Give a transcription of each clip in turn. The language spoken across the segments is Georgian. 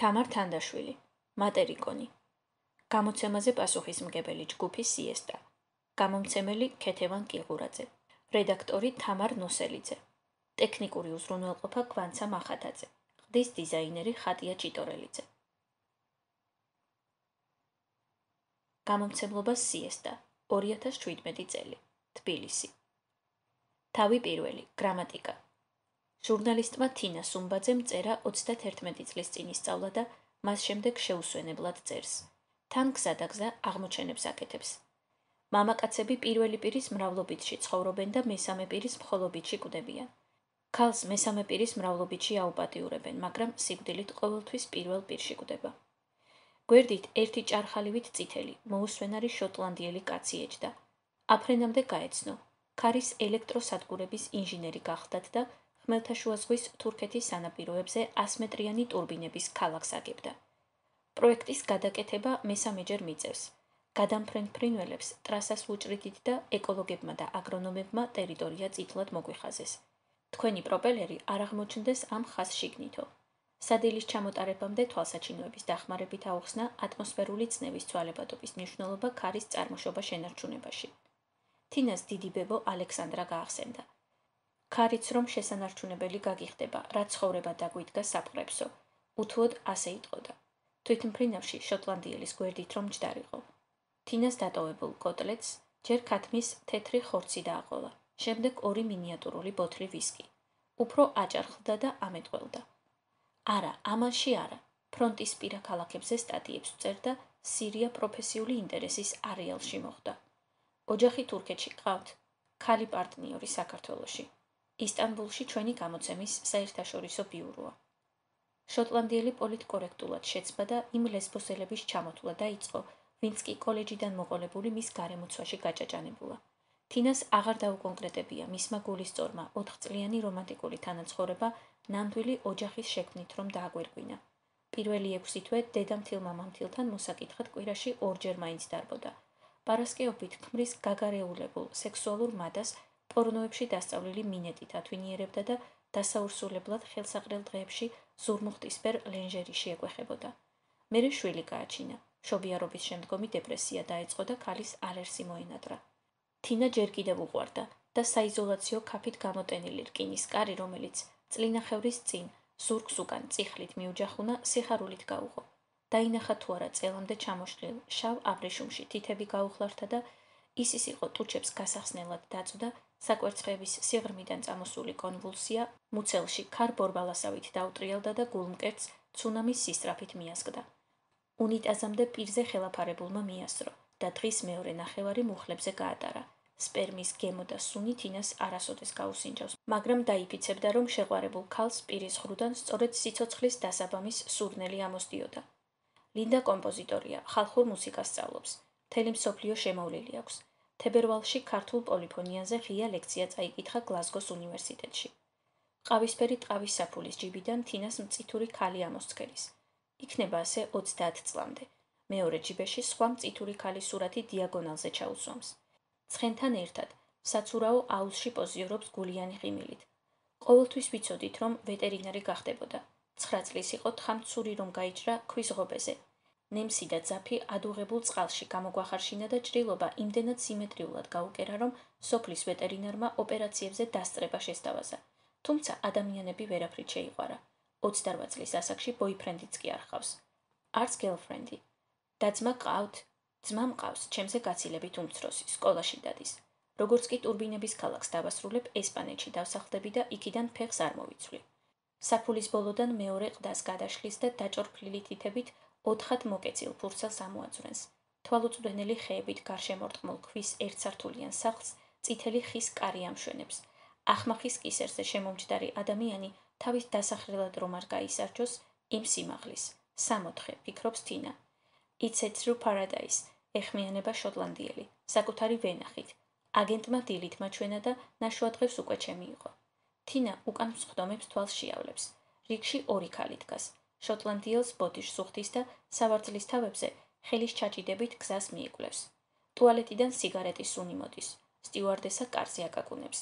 თამარ თანდაშვილი, მატერიკონი. გამოცემაზე პასუხისმგებელი ჯგუფი სიესტა. გამომცემელი ქეთევან კილღურაძე. რედაქტორი თამარ ნოსელიძე. ტექნიკური უზრუნველყოფა გვანცა მახათაძე. ხდის დიზაინერი ხატია ჭიტორელიძე. გამომცემლობა სიესტა. 2017 წელი. თბილისი. თავი პირველი. გრამატიკა. ჟურნალისტმა თინა სუმბაძემ წერა 31 წლის წინ ისწავლა და მას შემდეგ შეუსვენებლად წერს. თან გზადაგზა აღმოჩენებს აკეთებს. მამაკაცები პირველი პირის მრავლობითში ცხოვრობენ და მესამე პირის მხოლობითში კვდებიან. ქალს მესამე პირის მრავლობითში აუპატიურებენ, მაგრამ სიკვდილით ყოველთვის პირველ პირში კვდება. გვერდით ერთი ჭარხალივით წითელი, მოუსვენარი შოტლანდიელი კაცი ეჯდა. აფრენამდე გაეცნო. ქარის ელექტროსადგურების ინჟინერი გახლდათ და ხმელთაშუა ზღვის თურქეთის სანაპიროებზე 100 მეტრიანი ტურბინების ქალაქს აგებდა. პროექტის გადაკეთება მესამეჯერ მიწევს. გადამფრენ ფრინველებს ტრასას უჭრიდით და ეკოლოგებმა და აგრონომებმა ტერიტორია წითლად მოგვიხაზეს. თქვენი პროპელერი არ აღმოჩნდეს ამ ხაზს შიგნითო. სადილის ჩამოტარებამდე თვალსაჩინოების დახმარებით აუხსნა ატმოსფერული წნევის ცვალებადობის მნიშვნელობა ქარის წარმოშობა შენარჩუნებაში. თინას დიდი ბებო ალექსანდრა გაახსენდა. ქარიც რომ შესანარჩუნებელი გაგიხდება, რაც ცხოვრება დაგვიდგა საფრებსო. უთუოდ ასე იტყოდა. თვითმფრინავში შოტლანდიელის გვერდით რომ ჯდარიყო. თინას დატოვებულ კოტლეტს ჯერ ქათმის თეთრი ხორცი დააყოლა, შემდეგ 2 მინიატურული ბოთლი ვისკი. უფრო აჭარხლდა და ამეტყველდა. არა, ამაში არა. ფრონტის პირა ქალაქებზე სტატიებს წერდა, სირია პროფესიული ინტერესის არეალში მოხვდა. ოჯახი თურქეთში ყავთ, ქალი პარტნიორი საქართველოში. ისტანბულში ჩვენი გამოცემის საერთაშორისო ბიუროა. შოტლანდიელი პოლიტკორექტულად შეცბა და იმ ლესბოსელების ჩამოთვლა დაიწყო, ვინც კი კოლეჯიდან მოყოლებული მის გარემოცვაში გაჭაჭანებულა. თინას აღარ დაუკონკრეტებია მისმა გულისწორმა 4 წლიანი რომანტიკული თანაცხოვრება ნამდვილი ოჯახის შექმნით რომ დააგვირგვინა. პირველი 6 თვე დედამთილ-მამამთილთან მოსაკითხად კვირაში 2 ჯერ მაინც დარბოდა. პარასკევობით ქმრის გაგარეულებულ სექსუალურ მადას პორნოებში დასწავლილი მინეტით ათვინიერებდა და დასაურსულებლად ხელსაყრელ დღეებში ზურმუხტისფერ ლენჟერიში ეკვეხებოდა. მერე შვილი გააჩინა, შობიარობის შემდგომი დეპრესია დაეწყო და ქალის ალერსი მოენატრა. თინა ჯერ კიდევ უყვარდა და საიზოლაციო ქაფით გამოტენილი რკინის კარი, რომელიც წლინახევრის წინ ზურგს უკან წიხლით მიუჯახუნა, სიხარულით გაუღო. დაინახა თუ არა წელამდე ჩამოშლილ შავ აბრეშუმში თითები გაუხლართა და ისის იყო ტუჩებს გასახსნელად დაწვდა, საკვერცხების სიღრმიდან წამოსული კონვულსია მუცელში ქარ-ბორბალასავით დაუტრიალდა და გულმკერდს ცუნამის სისწრაფით მიასკდა. უნიტაზამდე პირზე ხელაფარებულმა მიასწრო და დღის მეორე ნახევარი მუხლებზე გაატარა. სპერმის გემო და სუნი თინას არასოდეს გაუსინჯავს, მაგრამ დაიფიცებდა, რომ შეყვარებულ ქალს პირის ხრუდან სწორედ სიცოცხლის დასაბამის სურნელი ამოსდიოდა. ლინდა კომპოზიტორია, ხალხურ მუსიკას სწავლობს. მთელი მსოფლიო შემოვლილი აქვს. თებერვალში ქართულ პოლიფონიაზე ღია ლექცია წაიკითხა გლაზგოს უნივერსიტეტში. ყავისფერი ტყავის საფულის ჯიბიდან თინას მწითური ქალი ამოსცქერის. იქნება ასე 30 წლამდე. მეორე ჯიბეში სხვა მწითური ქალის სურათი დიაგონალზე ჩაუსვამს. ცხენთან ერთად საცურაო აუზში პოზიორობს გულიანი ღიმილით. ყოველთვის ვიცოდით, რომ ვეტერინარი გახდებოდა. 9 წლის იყო თხამცური რომ გაიჭრა ქვის ღობეზე. ნემსი და ძაფი ადუღებულ წყალში გამოგვახარშინა და ჭრილობა იმდენად სიმეტრიულად გაუკერა, რომ სოფლის ვეტერინარმა ოპერაციებზე დასწრება შესთავაზა. თუმცა ადამიანები ვერაფრით შეიყვარა. 28 წლის ასაკში ბოიფრენდიც კი არ ჰყავს. არც გელფრენდი. და ძმა ყავთ, ძმა მყავს, ჩემზე გაცილებით უმცროსი, სკოლაში დადის. როგორც კი ტურბინების ქალაქს დავასრულებ, ესპანეთში დავსახლდები და იქიდან ფეხს არ მოვიცვლი. საფულის ბოლოდან მეორე ყდას გადაშლის და დაჭორფლილი თითებით 4 მოკეცილ ფურცელს ამოაძვრენს. თვალუწვდენელი ხეებით გარშემორტყმულ ქვის ერთსართულიან სახლს წითელი ხის კარი ამშვენებს. ახმახის კისერზე შემომჯდარი ადამიანი თავის დასახრელად რომ არ გაისარჯოს, იმ სიმაღლის. 64, ფიქრობს თინა. It's a true paradise, ეხმიანება შოტლანდიელი, საკუთარი ვენახით. აგენტმა დილით მაჩვენა და ნაშუადღებს უკვე ჩემი იყო. თინა უკან მსხდომებს თვალს შეავლებს. რიგში 2 ქალი დგას. შოტლანდიელს ბოდიშს უხდის და სავარძლის თავებზე ხელის ჩაჭიდებით გზას მიიკვლევს. ტუალეტიდან სიგარეტის სუნი მოდის. სტიუარდესა კარზე აკაკუნებს.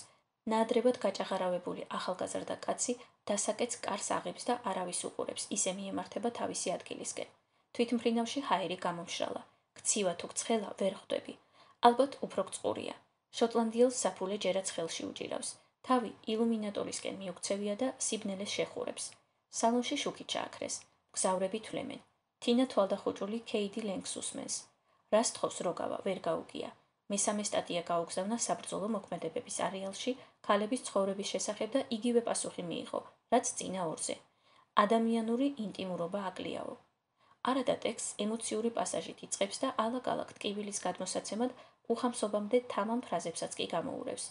ნაადრევად გაჭაღარავებული ახალგაზრდა კაცი დასაკეთს კარს აღებს და არავის უყურებს, ისე მიემართება თავისი ადგილისკენ. თვითმფრინავში ჰაერი გამომშრალა. გცივა თუ ცხელა ვერ ხვდები. ალბათ უფრო გწყურია. შოტლანდიელს საფულე ჯერაც ხელში უჭირავს. თავი ილუმინატორისკენ მიუქცევია და სიბნელეს შეხურებს. სალონში შუქი ჩააქრეს. მგზავრები თვლემენ. თინა თვალდახუჭული ქეიდი ლენგს უსმენს. რას თხოვს როგავა ვერ გაუგია. მესამე სტატია გაუგზავნა საბრძოლო მოქმედებების არეალში ქალების ცხოვრების შესახებ და იგივე პასუხი მიიღო, რაც წინა ორზე. ადამიანური ინტიმურობა აკლიაო. არადა ტექსტს ემოციური პასაჟით იწყებს და ალაგ-ალაგ ტკივილის გადმოსაცემად უხამსობამდე თამამ ფრაზებსაც კი გამოურევს.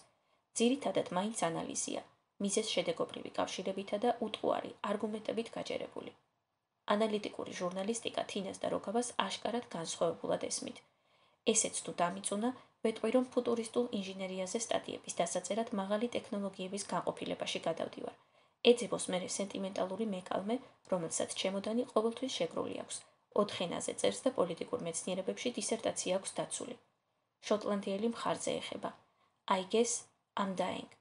ძირითადად მაინც ანალიზია, მიზეზ-შედეგობრივი კავშირებითა და უტყუარი არგუმენტებით გაჯერებული. ანალიტიკური ჟურნალისტიკა თინას და როგავას აშკარად განსხვავებულად ესმით. ესეც თუ დამიწუნა, ვეტყვი რომ ფუტურისტულ ინჟინერიაზე სტატიების დასაწერად მაღალი ტექნოლოგიების განყოფილებაში გადავდივარ. ეძებოს მერე სენტიმენტალური მეკალმე, რომელსაც ჩემოდანი ყოველთვის შეგრული აქვს. 4 ენაზე წერს და პოლიტიკურ მეცნიერებებში დისერტაცია აქვს დაცული. შოტლანდიელი მხარზე ეხება. I guess I'm dying.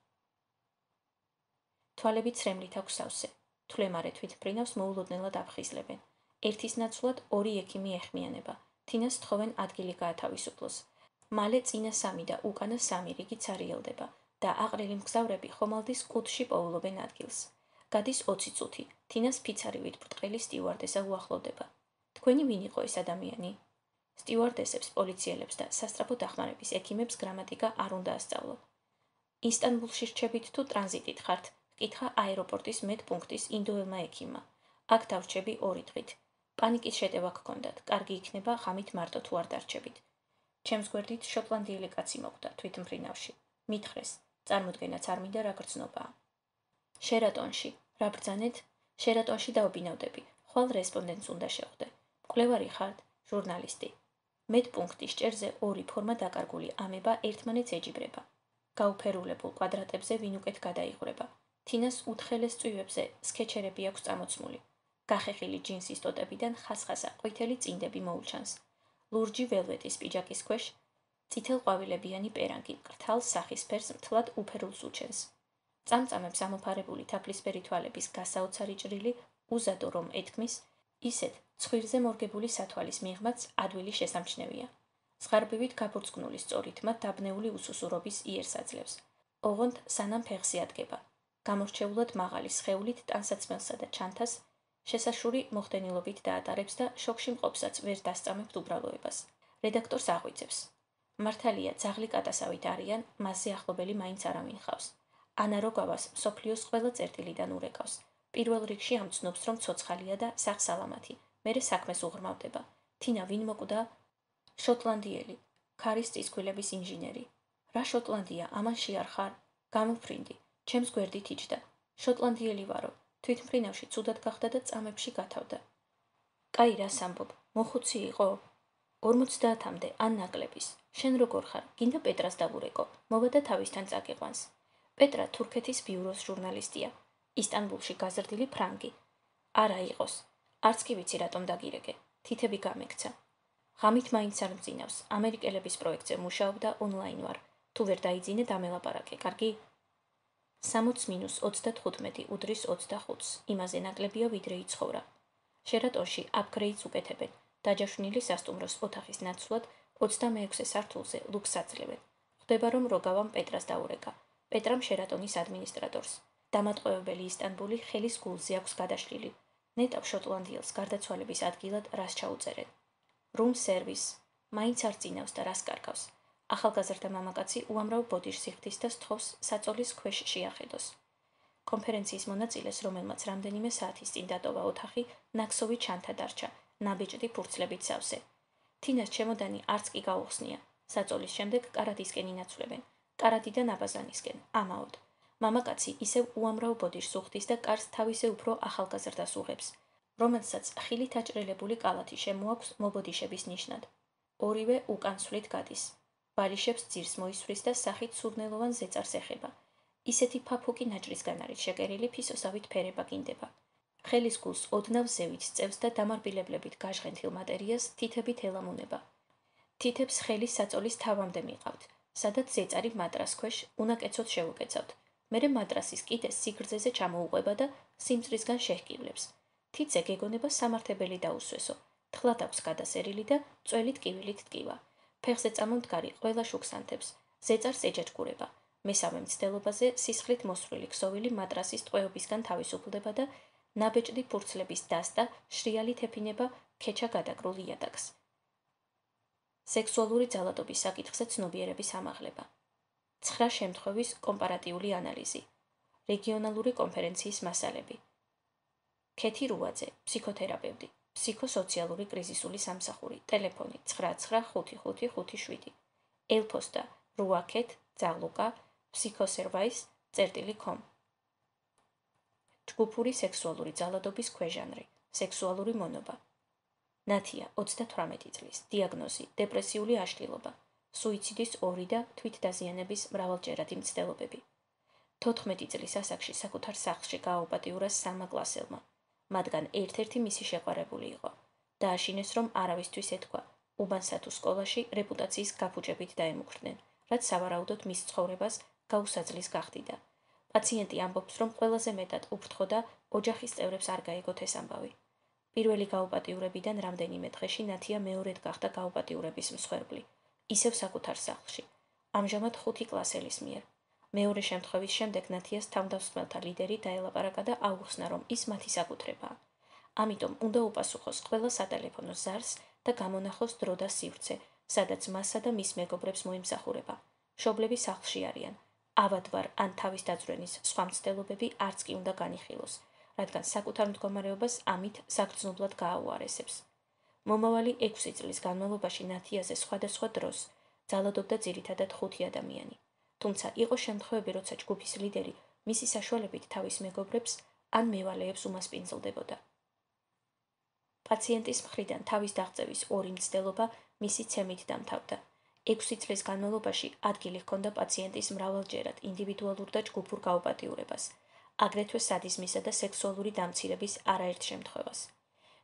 თვალები ცრემლით აქვს სავსე. თვლემარე თვითმფრინავს მოულოდნელად აფხიზლებენ. ერთის ნაცვლად 2 ექიმი ეხმიანება. თინას თხოვენ ადგილი გაათავისუფლოს. მალე წინა 3 და უკანა 3 რიგიც არიელდება და აყრილი მგზავრები ხომალდის კუდში პოულობენ ადგილს. გადის 20 წუთი. თინას ფიცარივით ბრტყელი სტიუარდესა უახლოვდება. თქვენი ვინ იყო ეს ადამიანი? სტიუარდესებს, პოლიციელებს და სასწრაფო დახმარების ექიმებს გრამატიკა არ უნდა ასწავლო. ინსტანბულში რჩებით თუ ტრანზიტით ხართ? კითხა აეროპორტის მედპუნქტის ინდოელმა ექიმმა. აქ დავრჩები 2 დღით. პანიკის შეტევა გქონდათ. კარგი იქნება ღამით მარტო თუ არ დარჩებით. ჩემს გვერდით შოტლანდიელი კაცი მოკვდა თვითმფრინავში. მითხრეს, წარმოდგენაც არ მინდა რა გრძნობაა. შერატონში, რა ბრძანეთ? შერატონში დავბინავდები. ხვალ რესპონდენტს უნდა შეხვდე. მკვლევარი ხართ? ჟურნალისტი. მედპუნქტის ჭერზე 2 ფორმა დაკარგული ამება ერთმანეთს ეჯიბრება. გაუფერულებულ კვადრატებზე ვინ უკეთ გადაიღვრება. თინას უთხელეს წვივებზე სქეჩერები აქვს წამოცმული. გახეხილი ჯინსის ტოტებიდან ხასხასა ყვითელი წინდები მოუჩანს. ლურჯი ველვეტის პიჯაკის ქვეშ წითელ ყვავილებიანი პერანგი მკრთალ სახის ფერს მთლად უფერულს უჩენს. წამწამებს ამოფარებული თაფლისფერი თვალების გასაოცარი ჭრილი უზადო რომ ეთქმის, ისეთ ცხვირზე მორგებული სათვალის მიღმაც ადვილი შესამჩნევია. ზღარბივით გაბურძგნული სწორი თმა დაბნეული უსუსურობის იერს აძლევს. ოღონდ სანამ ფეხზე ადგება. გამორჩეულად მაღალი სხეულით ტანსაცმელსა და ჩანთას შესაშური მოხდენილობით დაატარებს და შოკში მყოფსაც ვერ დასწამებთ უბრალოებას. რედაქტორს აღვიძებს. მართალია ძაღლი კატასავით არიან, მასზე ახლობელი მაინც არავინ ხავს. ანა როგავას მსოფლიოს ყველა წერტილიდან ურეკავს. პირველ რიგში ამცნობს რომ ცოცხალია და სახსალამათი, მერე საქმეს უღრმავდება. თინა ვინ მოკვდა? შოტლანდიელი, ქარის წისქვილების ინჟინერი. რა შოტლანდია, ამანში არ ხარ? გამოფრინდი, ჩემს გვერდით იჯდა. შოტლანდიელი ვარო, თვითმფრინავში ცუდად გახდა და წამებში გათავდა. კაი, რას ამბობ, მოხუცი იყო? 50-მდე ან ნაკლების. შენ როგორ ხარ? გინდა პეტრას დავურეკო, მოვა და თავისთან წაგიყვანს. პეტრა თურქეთის ბიუროს ჟურნალისტია. ისტანბულში გაზრდილი ფრანგი. არა იყოს. არც კი ვიცი რატომ დაგირეკე. თითები გამექცა. ღამით მაინც არ მძინავს. ამერიკელების პროექტზე მუშაობ და ონლაინ ვარ. თუ ვერ დაიძინე დამელაპარაკე, კარგი? 60-25 უდრის 25-ს. იმაზე ნაკლებია ვიდრე იცხოვრა. შერატონში აპგრეიდს უკეთებენ. დაჯაშვნილი სასტუმროს ოთახის ნაცვლად 26 სართულზე ლუქს აძლევენ. ხვდება რომ როგავამ პეტრას დაურეკა. პეტრამ შერატონის ადმინისტრატორს. დამატყვევებელი ისტანბული ხელის გულზე აქვს გადაშლილი. ნეტავ შოტლანდიელს გარდაცვალების ადგილად რას ჩაუწერენ. რუმ სერვის. მაინც არ წინავს და რას კარგავს. ახალგაზრდა მამაკაცი უამრავ ბოდიშს იხდის და სთხოვს საწოლის ქვეშ შეახედოს. კონფერენციის მონაწილეს, რომელმაც რამდენიმე საათის წინ დატოვა ოთახი, ნაქსოვი ჩანთა დარჩა, ნაბეჭდი ფურცლებით სავსე. თინას ჩემოდანი არც კი გაუხსნია. საწოლის შემდეგ კარადისკენ ინაცვლებენ. კარადიდან აბაზანისკენ, ამაოდ. მამაკაცი ისევ უამრავ ბოდიშს უხდის და კარს თავისე უფრო ახალგაზრდას უღებს, რომელსაც ხილით აჭრელებული კალათი შემოაქვს მობოდიშების ნიშნად. ორივე უკან სვლით გადის. ბალიშებს ძირს მოისვრის და სახით სურნელოვან ზეწარს ეხება. ისეთი ფაფუკი ნაჭრისგან არის შეკერილი ფისოსავით ფერება გინდება. ხელის გულს ოდნავ ზევით წევს და დამარბილებლებით გაჟღენთილ მატერიას თითებით ელამუნება. თითებს ხელის საწოლის თავამდე მიყავთ, სადაც ზეწარი მატრას ქვეშ უნაკეცოდ შევუკეცავთ. მერე მატრასის კიდეს სიგრძეზე ჩამოუყვება და სიმწრისგან შეჰკივლებს. თითზე გეგონება სამართებელი დაუსვესო, თხლად აქვს გადასერილი და წველით კივილით ტკივა. ფეხზე წამომდგარი ყველა შუქს ანთებს, ზეწარს ეჯაჯგურება. მესამე მცდელობაზე სისხლით მოსვლილი ქსოვილი მატრასის ტყვეობისგან თავისუფლდება და ნაბეჭდი ფურცლების დასტა შრიალით ეფინება ქეჩა გადაკრულ იატაკს. სექსუალური ძალადობის საკითხზე ცნობიერების ამაღლება. 9 შემთხვევის კომპარატიული ანალიზი. რეგიონალური კონფერენციის მასალები. ქეთი რუაძე, ფსიქოთერაპევტი, ფსიქოსოციალური კრიზისული სამსახური, ტელეფონი 9955557, ელფოსტა ruakhet zagluka psychoservice.com. ჯგუფური სექსუალური ძალადობის ქვეჟანრი, სექსუალური მონობა. ნათია 38 წლის, დიაგნოზი დეპრესიული აშლილობა, სუიციდის 2 და თვითდაზიანების მრავალჯერადი მცდელობები. 14 წლის ასაკში საკუთარ სახლში გააუპატიურა 3 კლასელმა, მათგან ერთ-ერთი მისი შეყვარებული იყო. დააშინეს, რომ არავისთვის ეთქვა, უბანსათუ სკოლაში რეპუტაციის გაფუჭებით დაემუქრდნენ, რაც სავარაუდოდ მის ცხოვრებას გაუსაძლის გახდიდა. პაციენტი ამბობს, რომ ყველაზე მეტად უფრთხოდა ოჯახის წევრებს არ გაეგოთ ეს ამბავი. პირველი გაუპატიურებიდან რამდენიმე დღეში ნათია მეორედ გახდა გაუპატიურების მსხვერპლი, ისევ საკუთარ სახლში. ამჟამად 5 კლასელის მიერ. მეორე შემთხვევის შემდეგ ნათიას თავდამსხმელთა ლიდერი დაელაპარაკა და აუხსნა, რომ ის მათი საკუთრებაა. ამიტომ უნდა უპასუხოს ყველა სატელეფონო ზარს და გამონახოს დრო და სივრცე, სადაც მასა და მის მეგობრებს მოიმსახურება. მშობლები სახლში არიან. ავად ვარ ან თავის დაძვრენის სხვა მცდელობები არც კი უნდა განიხილოს, რადგან საკუთარ მდგომარეობას ამით საგრძნობლად გააუარესებს. მომავალი 6 წლის განმავლობაში ნათიაზე სხვადასხვა დროს ძალადობდა ძირითადად 5 ადამიანი. თუმცა იყო შემთხვევები, როცა ჯგუფის ლიდერი მისი საშუალებით თავის მეგობრებს ან მევალეებს უმასპინძლდებოდა. პაციენტის მხრიდან თავის დაღწევის 2 მცდელობა მისი ცემით დამთავრდა. 6 წლის განმავლობაში ადგილი ჰქონდა პაციენტის მრავალჯერად ინდივიდუალურ და ჯგუფურ გაუპატიურებას, აგრეთვე სადიზმისა და სექსუალური დამცირების არაერთ შემთხვევას.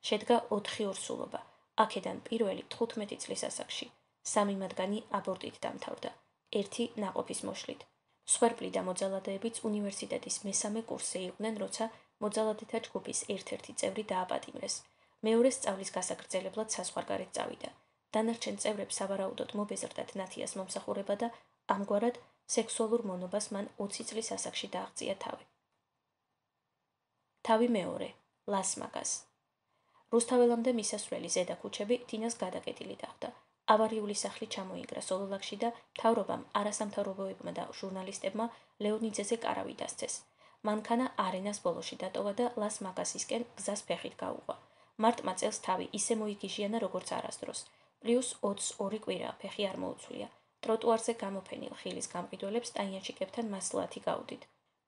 შედგა 4 ორსულობა, აქედან პირველი 15 წლის ასაკში, 3 მათგანი აბორტით დამთავრდა, 1 ნაყოფის მოშლით. მსხვერპლი და მოძალადეებიც უნივერსიტეტის მესამე კურსზე იყვნენ, როცა მოძალადეთა ჯგუფის ერთ-ერთი წევრი დააპატიმრეს. მეორე სწავლის გასაგრძელებლად საზღვარგარეთ წავიდა. დანარჩენ წევრებს სავარაუდოდ მობეზრდათ ნათიას მომსახურება და ამგვარად სექსუალურ მონობას მან 20 წლის ასაკში დააღწია თავი. თავი მეორე, ლას-მაგას. რუსთაველამდე მისასვლელი ზედა ქუჩები თინას გადაკეტილი დახვდა. ავარიული სახლი ჩამოინგრა სოლოლაკში და მთავრობამ, არასამთავრობოებმა და ჟურნალისტებმა ლეონიძეზე კარავი დასცეს. მანქანა არენას ბოლოში დატოვა და ლას-მაგასისკენ გზას ფეხით გაუღვა. მარტმა წელს თავი ისე მოიგიჟიანა, როგორც არასდროს. პლუს 22 კვირა ფეხი არ მოუცვლია. ტროტუარზე გამოფენილ ხილის გამყიდველებს ტაიანჩიკებთან მასლათი გაუდით.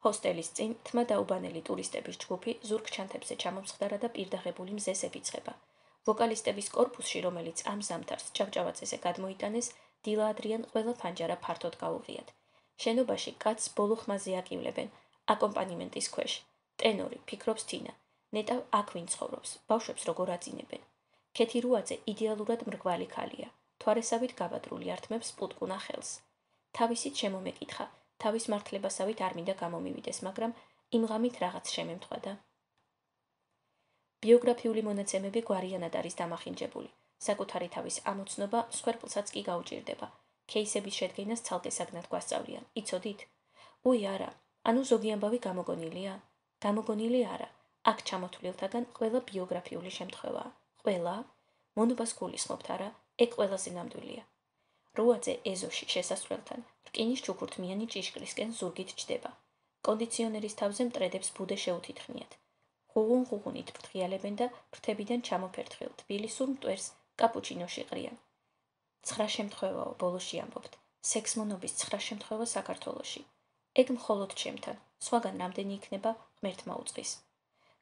ჰოსტელის წინ თმა დაუბანელი ტურისტების ჯგუფი ზურგ ჩანთებზე ჩამომსხდარა და პირდაღებული მზეს ებიწყება. ვოკალისტების კორპუსში, რომელიც ამ ზამთარს ჭავჭავაძეზე გადმოიტანეს, დილა ადრიან ყველა ფანჯარა ფართოდ გაუღიათ. შენობაში კაცს ბოლო ხმაზე აკივლებენ, აკომპანიმენტის ქვეშ. ტენორი, ფიქრობს თინა. ნეტავ აქ ვინ ცხოვრობს, ბავშვებს როგორ აძინებენ. ქეთი რუაძე იდეალურად მრგვალი ქალია. თვარესავით გაბადრული ართმევს პუტკუნა ხელს. თავისით შემომეკითხა, თავის მართლებასავით არ მინდა გამომივიდეს, მაგრამ იმ ღამით რაღაც შემემთხვევა. ბიოგრაფიული მონაცემები გვარიანად არის დამახინჯებული. საკუთარი თავის ამოცნობა მსხვერპლსაც კი გაუჭირდება. кейსების შედგენას ცალკე საგნად გვასწავლიან. იცოდით? უი არა, ანუ ზოგი ამბავი გამოგონილია? გამოგონილი არა. აქ ჩამოთვლილთაგან ყველა ბიოგრაფიული შემთხვევაა. ყველა? მონობას გულისხმობთ არა? ეგ ყველაზე ნამდვილია. რუაძე ეზოში შესასვლელთან რკინის ჩუქურთმიანი ჭიშკრისკენ ზურგით ჯდება. კონდიციონერის თავზე მტრედებს ბუდე შეუთითხნიათ. ღუღუნით ფრთხიალებენ და ფრთებიდან ჩამოფერთხილ თბილისურ მტვერს კაპუჩინოში ყრიან. 9 შემთხვევაო, ბოლოში ამბობთ. სექსმონობის 9 შემთხვევა საქართველოში. ეგ მხოლოდ ჩემთან, სხვაგან რამდენი იქნება ღმერთმა უწყის.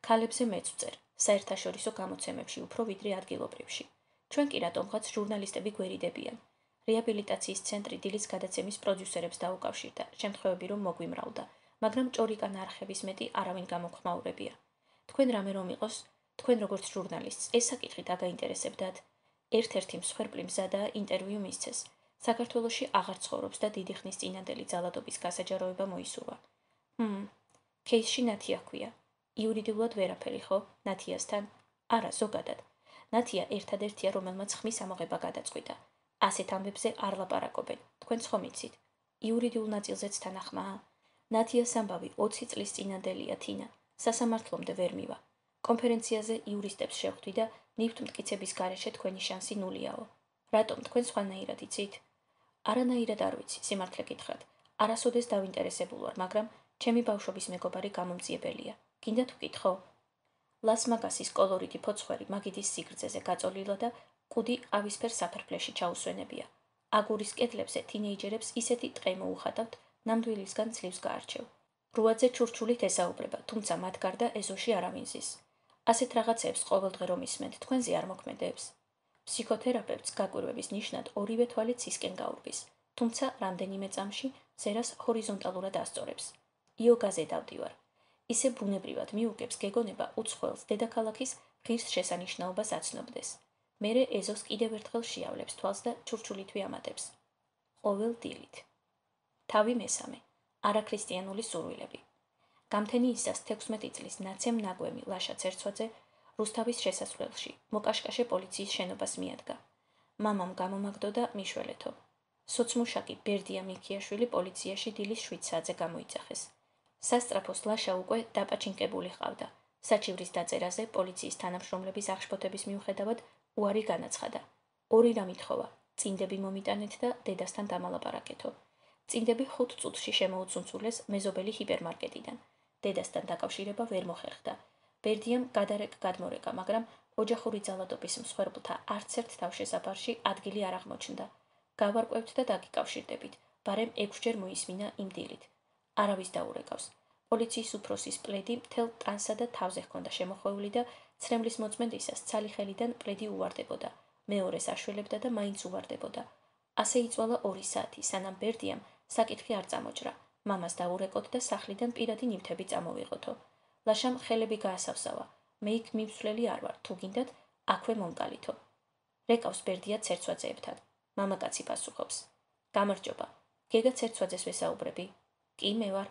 ქალებზე მეც ვწერ, საერთაშორისო გამოცემებში უფრო ვიდრე ადგილობრივში. ჩვენ კი რატომღაც ჟურნალისტები გვერიდებიან. რეაბილიტაციის ცენტრი დილის გადაცემის პროდიუსერებს დაუკავშირდა, შემთხვევები რომ მოგვიმრავლდა, მაგრამ ჭორიკან არხების მეტი არავინ გამოგხმაურებია. თქვენ რამე რომ იყოს, თქვენ როგორც ჟურნალისტს, ეს საკითხი დაგაინტერესებდათ. ერთ-ერთი მსხვერპლი მზადაა ინტერვიუ მისცეს. საქართველოში აღარ ცხოვრობს და დიდი ხნის წინანდელი ძალადობის გასაჯაროება მოისურვა. кейსში ნათია ჰქვია. იურიდიულად ვერაფერი, ხო? ნათიასთან? არა, ზოგადად. ნათია ერთადერთია, რომელმაც ხმის ამოღება გადაწყვიტა. ასეთ ამბებზე არ ლაპარაკობენ, თქვენც ხომ იცით. იურიდიულ ნაწილზეც თანახმაა. ნათიას ამბავი 20 წლის წინანდელია თინა. სასამართლომდე ვერ მივა. კონფერენციაზე იურისტებს შევხვდი და ნივთი მტკიცების გარეშე თქვენი შანსი ნულიაო. რატომ თქვენ სხვანაირად იცით? არანაირად არ ვიცი, სიმართლე გითხრათ. არასოდეს დავინტერესებულ ვარ, მაგრამ ჩემი ბავშვობის მეგობარი გამომძიებელია. გინდათ ვკითხო? ლას-მაგასის კოლორიტი ფოცხვერი მაგიდის სიგრძეზე გაწოლილა და კუდი ყავისფერ საფარფლეში ჩაუსვენებია. აგურის კედლებზე თინეიჯერებს ისეთი ტყე მოუხატავთ, ნამდვილისგან ძლივს გაარჩევ. რუაძე ჩურჩულით ესაუბრება, თუმცა მათ გარდა ეზოში არავინ ზის. ასეთ რაღაცებს ყოველდღე რომ ისმენთ, თქვენზე არ მოქმედებს. ფსიქოთერაპევტს გაკვირვების ნიშნად ორივე თვალი ცისკენ გაურბის, თუმცა რამდენიმე წამში ზერას ჰორიზონტალურად ასწორებს. იოგაზე დავდივარ. ისე ბუნებრივად მიუგებს გეგონება უცხოელს დედაქალაქის ღირს შესანიშნაობას აცნობდეს. მერე ეზოს კიდევ ერთხელ შეავლებს თვალს და ჩურჩულითვე ამატებს. ყოველ დილით. თავი მესამე. არაქრისტიანული სურვილები. გამთენი ისას 16 წლის ნაცემ ნაგვემი ლაშა ცერცვაძე რუსთავის შესასვლელში მოკაშკაშე პოლიციის შენობას მიადგა. მამამ გამომაგდო და მიშველეთო. სოცმუშაკი ბერდია მიქიაშვილი პოლიციაში დილის 7 საათზე გამოიძახეს. სასწრაფოს ლაშა უკვე დაპაჩინკებული ჰყავდა. საჩივრის დაწერაზე პოლიციის თანამშრომლების აღშფოთების მიუხედავად უარი განაცხადა. ორი რამ ითხოვა: წინდები მომიტანეთ და დედასთან დამალაპარაკეთო. წინდები 5 წუთში შემოუცუნცულეს მეზობელი ჰიპერმარკეტიდან. დედასთან დაკავშირება ვერ მოხერხდა. ბერდიამ გადმორეკა, მაგრამ ოჯახური ძალადობის მსხვერპლთა არც ერთ თავშესაფარში ადგილი არ აღმოჩნდა. გავარკვევთ და დაგიკავშირდებით, ბარემ 6-ჯერ მოისმინა იმ დილით. არავის დაურეკავს. პოლიციის უფროსის პლედი მთელ ტანსა და თავზე ჰქონდა შემოხვეული და ცრემლის მოწმენდისას ცალი ხელიდან პლედი უვარდებოდა. მეორეს აშველებდა და მაინც უვარდებოდა. ასე იწვალა 2 საათი, სანამ ბერდიამ საკითხი არ წამოჭრა. მამას დაურეკოთ და სახლიდან პირადი ნივთები წამოვიღოთო. ლაშამ ხელები გაასავსავა. მე იქ მივსვლელი არ ვარ, თუ გინდათ, აქვე მომკალითო. რეკავს ბერდია ცერცვაძეებთან. მამაკაცი პასუხობს. გამარჯობა. გეგა ცერცვაძეს ვესაუბრები? კი, მე ვარ.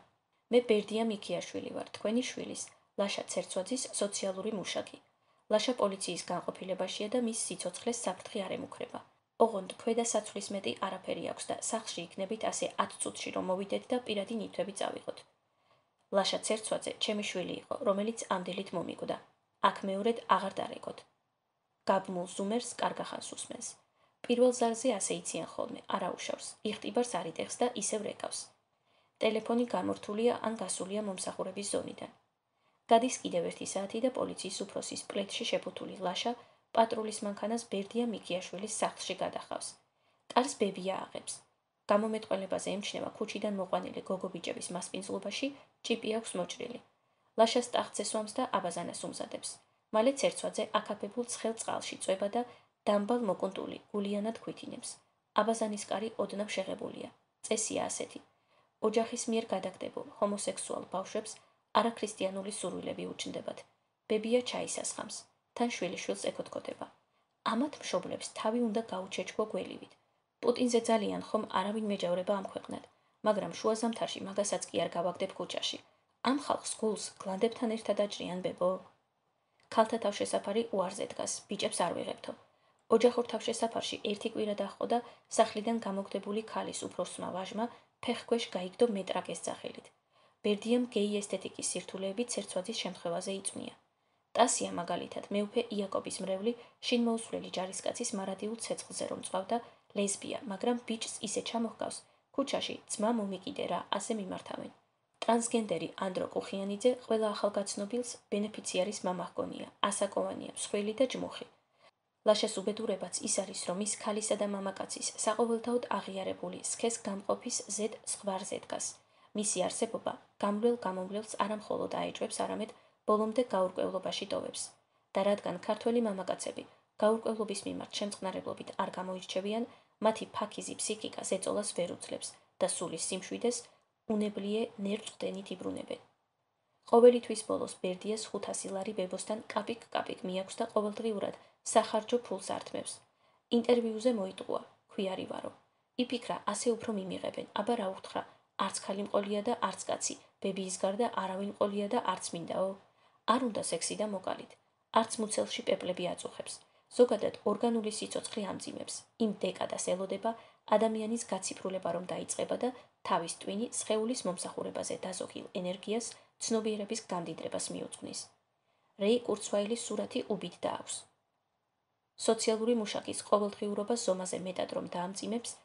მე ბერდია მიქიაშვილი ვარ, თქვენი შვილის, ლაშა ცერცვაძის სოციალური მუშაკი. ლაშა პოლიციის განყოფილებაშია და მის სიცოცხლეს საფრთხე არ ემუქრება. ოღონდ ქვედა საცვლის მეტი არაფერი აქვს და სახლში იქნებით ასე 10 წუთში რომ მოვიდეთ და პირადი ნივთები წავიღოთ. ლაშა ცერცვაძე ჩემი შვილი იყო, რომელიც ამ დილით მომიკვდა. აქ მეორედ აღარ დარეკოთ. გაბმულ ზუმერს კარგახანს უსმენს. პირველ ზარზე ასე იციან ხოლმე, არაუშავს, იხტიბარს არიდეხს და ისევ რეკავს. ტელეფონი გამორთულია ან გასულია მომსახურების ზონიდან. გადის კიდევ 1 საათი და პოლიციის უფროსის პლედში შეფუთული ლაშა პატრულის მანქანას ბერდია მიქიაშვილის სახლში გადახავს. კარს ბებია აღებს. გამომეტყველებაზე ემჩნევა ქუჩიდან მოყვანილი გოგობიჭების მასპინძლობაში, ჭიპი აქვს მოჭრილი. ლაშას ტახტზე სვამს და აბაზანას უმზადებს. მალე ცერცვაძე აკაფებულ ცხელ წყალში წვება და დამბალ მოკუნტული გულიანად ქვითინებს. აბაზანის კარი ოდნავ შეღებულია. წესია ასეთი. ოჯახის მიერ გადაგდებულ ჰომოსექსუალ ბავშვებს არაქრისტიანული სურვილები უჩნდებათ. ბებია ჩაისასხამს. თან შვილიშვილს ეკოთკოთება. ამათ მშობლებს თავი უნდა გაუჩეჩქო გველივით. პუტინზე ძალიან ხომ არავინ მეჯავრება ამ ქვეყნად, მაგრამ შუა ზამთარში მაგასაც კი არ გავაგდებ ქუჩაში. ამ ხალხს გულს გლანდებთან ერთად აჭრიან ბებო. ქალთა თავშესაფარი უარზე დგას, ბიჭებს არ ვიღებთო. ოჯახურ თავშესაფარში ერთი კვირა დაჰყო და სახლიდან გამოგდებული ქალის უფროსმა ვაჟმა ფეხქვეშ გაიგდო მეტრაკეს სახელით. ბერდიამ გეი ესთეტიკის სირთულეები ცერცვაძის შემთხვევაზე იწვნია. ტასია მაგალითად მეუფე იაკობის მრევლი შინმოუსვლელი ჯარისკაცის მარადიულ ცეცხლზე რომ წვავდა ლესბია, მაგრამ ბიჭს ისე ჩამოჰგავს, ქუჩაში ძმა მომიკიდე რა, ასე მიმართავენ. ტრანსგენდერი ანდრო კუხიანიძე ყველა ახალგაცნობილს ბენეფიციარის მამა ჰგონია, ასაკოვანია, მსხვილი და ჯმუხი. ლაშას უბედურებაც ის არის, რომ ის ქალისა და მამაკაცის საყოველთაოდ აღიარებული სქეს გამყოფის ზედ ზღვარზე დგას. მისი არსებობა გამვლელ-გამომვლელს არა მხოლოდ აეჭვებს, არამედ ბოლომდე გაურკვევლობაში ტოვებს. და რადგან ქართველი მამაკაცები გაურკვევლობის მიმართ შემწყნარებლობით არ გამოირჩევიან, მათი ფაქიზი ფსიქიკა ზეწოლას ვერ უძლებს და სულის სიმშვიდეს უნებლიე ნერწყვდენით იბრუნებენ. ყოველი თვის ბოლოს ბერდიას 500 ლარი ბებოსთან კაპიკ-კაპიკ მიაქვს და ყოველდღიურად სახარჯო ფულს ართმევს. ინტერვიუზე მოიტყუა, ქვიარი ვარო. იფიქრა, ასე უფრო მიმიღებენ, აბა რა უთხრა, არც ხალი მყოლია და არც კაცი, ბებიის გარდა არავინ მყოლია და არც მინდაო. არ უნდა სექსი და მოკალით. არც მუცელში პეპლები აწუხებს. ზოგადად ორგანული სიცოცხლე ამძიმებს. იმ დეკადას ელოდება ადამიანის გაციფრულება რომ დაიწყება და თავის ტვინი სხეულის მომსახურებაზე დაზოგილ ენერგიას ცნობიერების გამდიდრებას მიუძღვნის. რეი კურცვაილის სურათი უბით დააქვს. სოციალური მუშაკის ყოველდღიურობა ზომაზე მეტად რომ დაამძიმებს,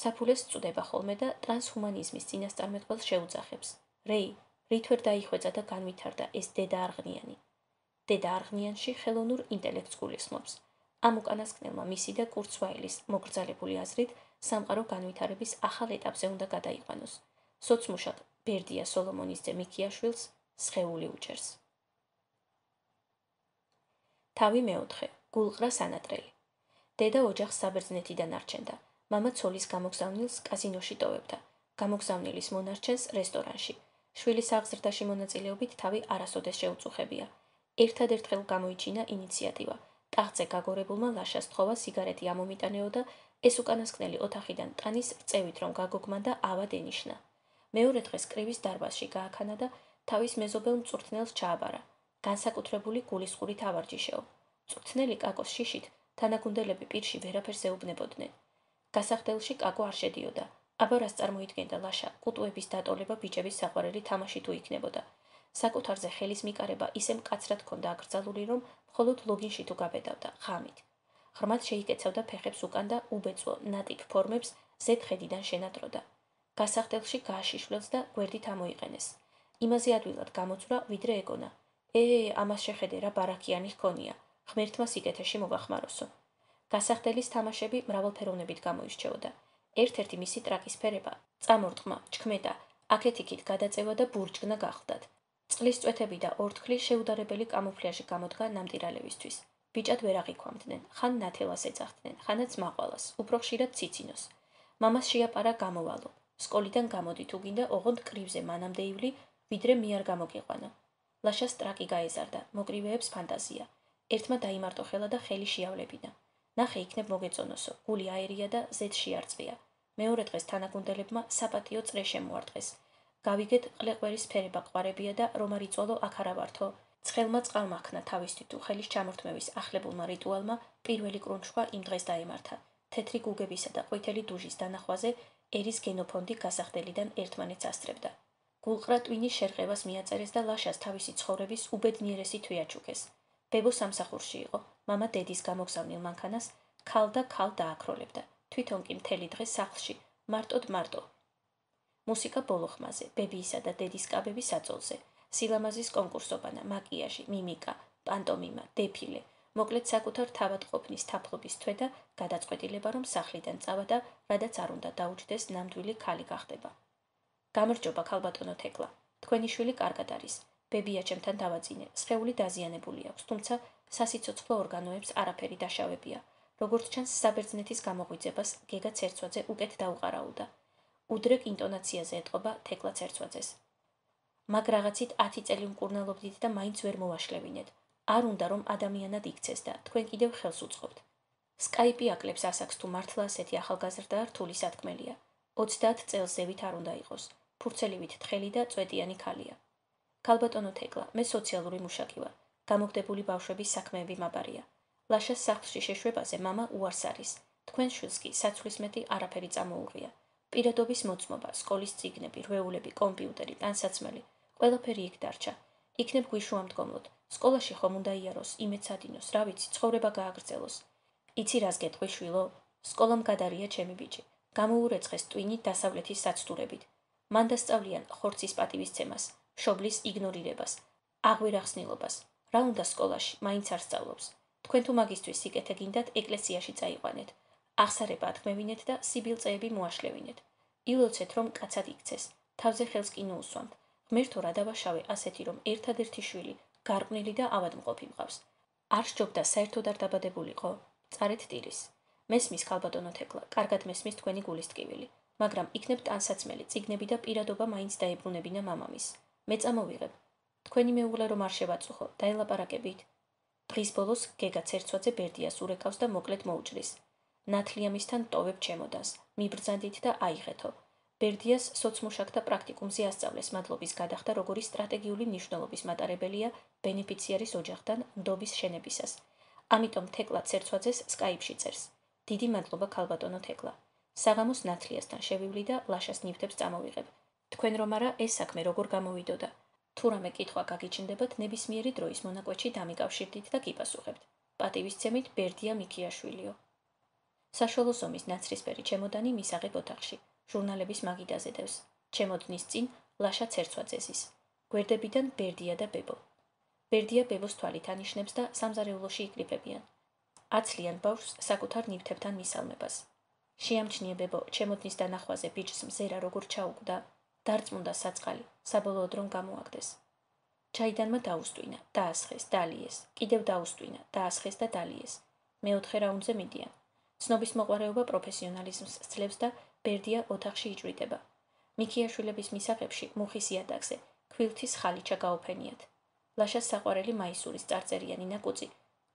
საფულეს წუდება ხოლმე და ტრანსჰუმანიზმის წინასწარმეტყველს შეუძახებს. რეი, რით ვერ დაიხვეწა და განვითარდა ეს დედა არღნიანი. დედა არღნიანში ხელოვნურ ინტელექტს გულისხმობს. ამ უკანასკნელმა მისი და კურცვაილის მოგრძალებული აზრით სამყარო განვითარების ახალ ეტაპზე უნდა გადაიყვანოს. სოცმუშაკ ბერდია სოლომონის ძე მიქიაშვილს სხეული უჭერს. თავი მეოთხე, გულყრა სანატრელი. დედა ოჯახს საბერძნეთიდან არჩენდა. მამა ცოლის გამოგზავნილს კაზინოში ტოვებდა. გამოგზავნილის მონარჩენს რესტორანში. შვილის აღზრდაში მონაწილეობით თავი არასოდეს შეუწუხებია. ერთადერთხელ გამოიჩინა ინიციატივა. ტახტზე გაგორებულმა ლაშას თხოვა სიგარეტი ამომიტანეო და ეს უკანასკნელი ოთახიდან ტანის წევით რომ გაგოგმანდა ავად ენიშნა. მეორე დღეს კრივის დარბაზში გააქანა და თავის მეზობელ მწვრთნელს ჩააბარა. განსაკუთრებული გულისხმობით ავარჯიშეო. მწვრთნელი კაკოს შიშით თანაგუნდელები პირში ვერაფერს ეუბნებოდნენ. გასახდელში კაკო არ შედიოდა. აბა რას წარმოიდგენდა ლაშა, ყუტუების დატოლება ბიჭების საყვარელი თამაში თუ იქნებოდა. საკუთარზე ხელის მიკარება ისე მკაცრად ჰქონდა აკრძალული, რომ მხოლოდ ლოგინში თუ გაბედავდა, ღამით. ღრმად შეიკეცავდა ფეხებს უკან და უბეწვო, ნატიფ ფორმებს ზედ ხედიდან შენატროდა. გასახდელში გააშიშვლელს და გვერდით ამოიყენეს. იმაზე ადვილად გამოწვრა, ვიდრე ეგონა. ამას შეხედე რა ბარაქიანი ჰქონია. ღმერთმა სიკეთეში მოვახმაროსო. გასახდელის თამაშები მრავალფეროვნებით გამოირჩეოდა. ერთ-ერთი მისი ტრაკისფერება, წამორტყმა, ჩქმედა, აქეთ-იქით გადაწევა და ბურჯგნა გახლდათ. წყლის წვეთები და ორთქლი შეუდარებელი კამუფლაჟი გამოდგა ნამდირალებისთვის. ბიჭად ვერ აღიქვამდნენ, ხან ნათელას ეძახდნენ, ხანაც მაყვალას, უფრო ხშირად ციცინოს. მამას შეაპარა გამოვალო. სკოლიდან გამოდი თუ გინდა ოღონდ კრივზე მანამდე ივლი, ვიდრე მე არ გამოგიყვანო. ლაშას ტრაკი გაეზარდა, მოკრივეებს ფანტაზია. ერთმა დაიმარტო ხელა და ხელი შეავლებინა. ნახე იქნებ მოგეწონოსო, გული აერია და ზედ შეარწვია. მეორე დღეს თანაგუნდელებმა საპატიო წრე შემოარტყეს. გავიგეთ ყლეყვერის ფერება ყვარებია და რომ არ იწვალო აქ არა ვართო. ცხელმა წყალმა ხნა თავისთვის თუ ხელის ჩამორთმევის ახლებულმა რიტუალმა პირველი კრუნჩხვა იმ დღეს დაემართა. თეთრი გუგებისა და ყვითელი დუჟის დანახვაზე ერის გენოფონდი გასახდელიდან ერთმანეთს ასწრებდა. გულყრა ტვინის შერყევას მიაწერეს და ლაშას თავისი ცხოვრების უბედნიერესი თვეაჩუქეს. ბებო სამსახურში იყო, მამა დედის გამოგზავნილ მანქანას ქალ და ქალ დააქროლებდა. თვითონ კი მთელი დღე სახლში, მარტო. მუსიკა ბოლოხმაზე, ბებიისა და დედის კაბები საწოლზე, სილამაზის კონკურსობანა, მაკიაჟი, მიმიკა, პანტომიმა, დეფილე, მოკლედ საკუთარ თავად ყოფნის თაფლობის თვე და გადაწყვეტილება რომ სახლიდან წავა და რადაც არ უნდა დაუჯდეს ნამდვილი ქალი გახდება. გამარჯობა ქალბატონო თეკლა, თქვენი შვილი კარგად არის. ბებია ჩემთან დავაძინე, სხეული დაზიანებული აქვს, თუმცა სასიცოცხლო ორგანოებს არაფერი დაშავებია. როგორც ჩანს, საბერძნეთის გამოღვიძებას გეგა ცერცვაძე უკეთ დაუყარაულდა. უდრეკ ინტონაციაზე ეტყობა თეკლა ცერცვაძეს. მაგ რაღაცით 10 წელი მკურნალობდით და მაინც ვერ მოვაშლევინეთ. არ უნდა რომ ადამიანად იქცეს და თქვენ კიდევ ხელს უწყობთ. სკაიპი აკლებს ასაკს თუ მართლა ასეთი ახალგაზრდა რთული სათქმელია. 30 წელს ზევით არ უნდა იყოს. ფურცელივით თხელი და წვეტიანი ქალია. ქალბატონო თეკლა, მე სოციალური მუშაკი ვარ. გამოგდებული ბავშვების საქმეები მაბარია. ლაშას სახლში შეშვებაზე მამა უარს არის. თქვენ შვილს კი საცვლისმეტი არაფერი წამოუღია. პირადობის მოწმობა, სკოლის წიგნები, რვეულები, კომპიუტერი, ტანსაცმელი, ყველაფერი იქ დარჩა. იქნებ გვიშუამდგომლოდ. სკოლაში ხომ უნდა იაროს, იმეცადინოს, რა ვიცი, ცხოვრება გააგრძელოს. იცი რას გეტყვი შვილო? სკოლამ გადარია ჩემი ბიჭი. გამოურეცხეს ტვინი დასავლეთის საცდურებით. მან დასწავლიან ხორცის პატივისცემას, მშობლის იგნორირებას, აღვირახსნილობას. რა უნდა სკოლაში, მაინც არ სწავლობს. თქვენ თუ მაგისთვის სიკეთე გინდათ ეკლესიაში წაიყვანეთ. აღსარება ათქმევინეთ და სიბილწეები მოაშლევინეთ. ილოცეთ რომ კაცად იქცეს. თავზე ხელს კი ნუუსვამთ. ღმერთო რა დავაშავე ასეთი რომ ერთადერთი შვილი გარყვნილი და ავადმყოფი მყავს. არ სჯობდა საერთოდ არ დაბადებულიყო. წარეთ ტირის. მესმის ქალბატონო თეკლა, კარგად მესმის თქვენი გულის ტკივილი, მაგრამ იქნებ ტანსაცმელი, წიგნები და პირადობა მაინც დაებრუნებინა მამამის. მე წამოვიღებ. თქვენი მეუღლე რომ არ შევაწუხო, დაელაპარაკებით. დღის ბოლოს გეგა ცერცვაძე ბერდიას ურეკავს და მოკლედ მოუჭრის. ნათლიამისთან ტოვებ ჩემოდანს, მიბრძანდით და აიღეთო. ბერდიას სოცმუშაკთა პრაქტიკუმზე ასწავლეს მადლობის გადახდა, როგორი სტრატეგიული მნიშვნელობის მატარებელია ბენეფიციარის ოჯახთან ნდობის შენებისას. ამიტომ თეკლა ცერცვაძეს სკაიპში წერს. დიდი მადლობა ქალბატონო თეკლა. საღამოს ნათლიასთან შევივლი და ლაშას ნივთებს წამოვიღებ. თქვენ რომ არა ეს საქმე როგორ გამოვიდოდა? თუ რამე კითხვა გაგიჩნდებათ, ნებისმიერი დროის მონაკვეთში დამიკავშირდით და გიპასუხებთ. პატივისცემით ბერდია მიქიაშვილიო. საშუალო ზომის ნაცრისფერი ჩემოდანი მისაღებ ოთახში. ჟურნალების მაგიდაზე დევს. ჩემოდნის წინ ლაშა ცერცვაძესის. გვერდებიდან ბერდია და ბებო. ბერდია ბებოს თვალით ანიშნებს და სამზარეულოში იკრიფებიან. აცლიან ბავშვს საკუთარ ნივთებთან მისალმებას. შეამჩნია ბებო, ჩემოდნის დანახვაზე ბიჭს მზერა როგორ ჩაუკვდა. დარწმუნდა საწყალი, საბოლოოდ რომ გამოაგდეს. ჩაიდანმა დაუსტვინა, დაასხეს, დალიეს, კიდევ დაუსტვინა, დაასხეს და დალიეს. მეოთხე რაუნდზე მიდიან. ცნობის მოყვარეობა პროფესიონალიზმს სძლევს და ბერდია ოთახში იჭვრიტება. მიქიაშვილების მისაღებში მუხის იატაკზე ქვილთის ხალიჩა გაუფენიათ. ლაშას საყვარელი მაისურის წარწერიანი ნაკუწი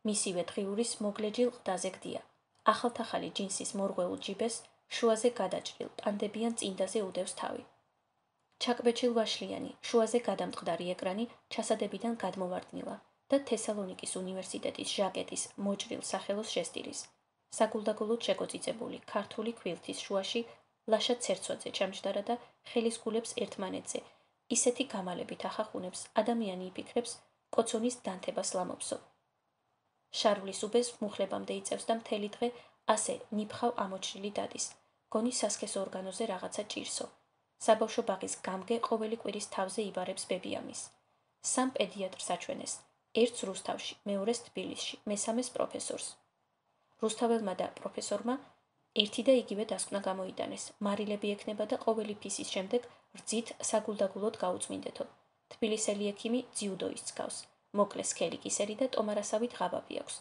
მისივე დღიურის მოგლეჯილ ყდაზე გდია. ახალთახალი ჯინსის მორღვეულ ჯიბეს შუაზე გადაჭრილ პანდებიან წინდაზე უდევს თავი. ჩაკბეჭილ ვაშლიანი, შუაზე გადამტყდარი ეკრანი ჩასადებიდან გადმოვარდნილა და თესალონიკის უნივერსიტეტის ჟაკეტის მოჭრილ სახელოს შესტირის. საგულდაგულოდ შეკოწიწებული ქართული ქვილთის შუაში ლაშა ცერცვაძე ჩამჯდარა და ხელის გულებს ერთმანეთზე ისეთი გამალებით ახახუნებს, ადამიანი იფიქრებს კოცონის დანთებას ლამობსო. შარვლის უბეს მუხლებამდე იწევს და მთელი დღე ასე ნიფხავ ამოჭრილი დადის. გონი სასქესო ორგანოზე რაღაცა ჭირსო. საბავშვო ბაღის გამგე ყოველი კვირის თავზე იბარებს ბებიამის. 3 პედიატრს აჩვენეს, ერთს რუსთავში, მეორეს თბილისში, მესამეს პროფესორს. რუსთაველმა და პროფესორმა ერთი და იგივე დასკვნა გამოიტანეს. მარილები ექნება და ყოველი ფისის შემდეგ რძით საგულდაგულოდ გაუწმინდეთო. თბილისელი ექიმი ძიუდოის გავს. მოკლე სქელი კისერი და ტომარასავით ღაბავი აქვს.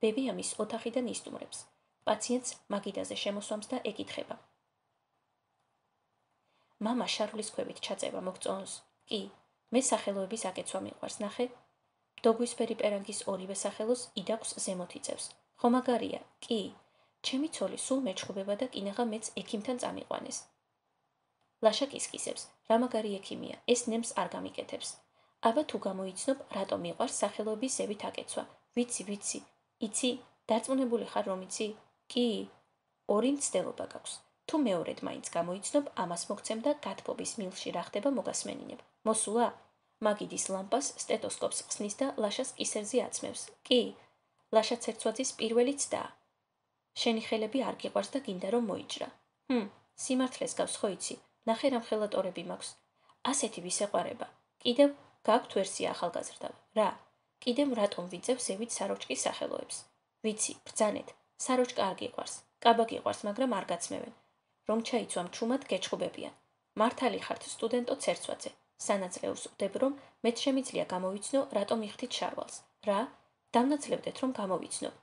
ბებიამის ოთახიდან ისტუმრებს. პაციენტს მაგიდაზე შემოსვამს და ეკითხება. მამა შარვლის ქვევით ჩაწევა მოგწონს? კი, მე სახელოების აკეცვა მიყვარს, ნახე. დოგვისფერი პერანგის ორივე სახელოს იდაყს ზემოთ იწევს. ხო მაგარია? კი. ჩემი ცოლი სულ მეჩხუბება და კინაღა მეც ექიმთან წამიყვანეს. ლაშა კისკისებს, რა მაგარი ექიმია, ეს ნემს არ გამიკეთებს. აბა თუ გამოიცნობ, რატომ მიყვარს სახელოების ზევით აკეცვა? ვიცი, იცი, დარწმუნებული ხარ რომ იცი? კი, ორი მცდელობა გაქვს. თუ მეორედ მაინც გამოიცნობ, ამას მოგცემ და გათბობის მილში რა ხდება მოგასმენინებ. მოსულა? მაგიდის ლამპას სტეტოსკოპს ხსნის და ლაშას კისერზე აცმევს. კი, ლაშა ცერცვაძის პირველი ცდაა. შენი ხელები არ გიყვარს და გინდა რომ მოიჭრა. სიმართლეს გავს ხო იცი? ნახე რამ ხელატორები მაქვს. ასეთი ვის ეყარება. კიდევ გაქვთ ვერსია ახალგაზრდა. რა? კიდევ რატომ ვიწევ ზევით საროჭკის სახელოებს? ვიცი, ბრძანეთ. საროჭკა არ გიყვარს. კაბა გიყვარს, მაგრამ არ გაცმევენ. რომ ჩაიცვამ ჩუმად გეჩხუბებიან. მართალი ხართ სტუდენტო ცერცვაძე. სანაცვლეულს ვდებ რომ მეც შემიძლია გამოვიცნო, რატომ იხდით შარვალს. რა? დამნაცლებდეთ რომ გამოვიცნობ.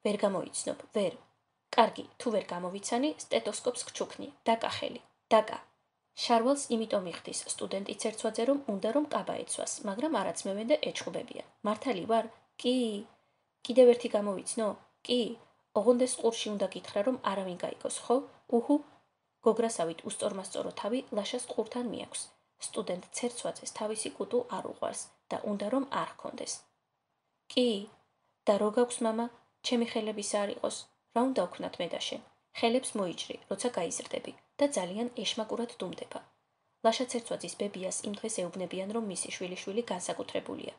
ვერ გამოიცნობ, ვერ. კარგი, თუ ვერ გამოვიცანი, სტეტოსკოპს გჩუქნი. დაკა ხელი, დაკა. შარვალს იმიტომ იხდის სტუდენტი ცერცვაძე რომ უნდა რომ კაბა ეცვას, მაგრამ არაცმევენ და ეჩხუბებიან. მართალი ვარ? კი. კიდევ ერთი გამოვიცნო? კი. ოღონდეს ყურში უნდა გითხრა რომ არავინ გაიგოს, ხო? უჰუ. გოგრასავით უსწორმასწორო თავი ლაშას ყურთან მიაქვს. სტუდენტ ცერცვაძეს თავისი კუტუ არ უყვარს და უნდა რომ არ ჰქონდეს. კი. და რო გაქვს მამა, ჩემი ხელების არ იყოს, რა უნდა ვქნათ მე და შენ? ხელებს მოიჭრი, როცა გაიზრდები და ძალიან ეშმაკურად დუმდება. ლაშა ცერცვაძის ბებიას იმ დღეს ეუბნებიან, რომ მისი შვილიშვილი განსაკუთრებულია.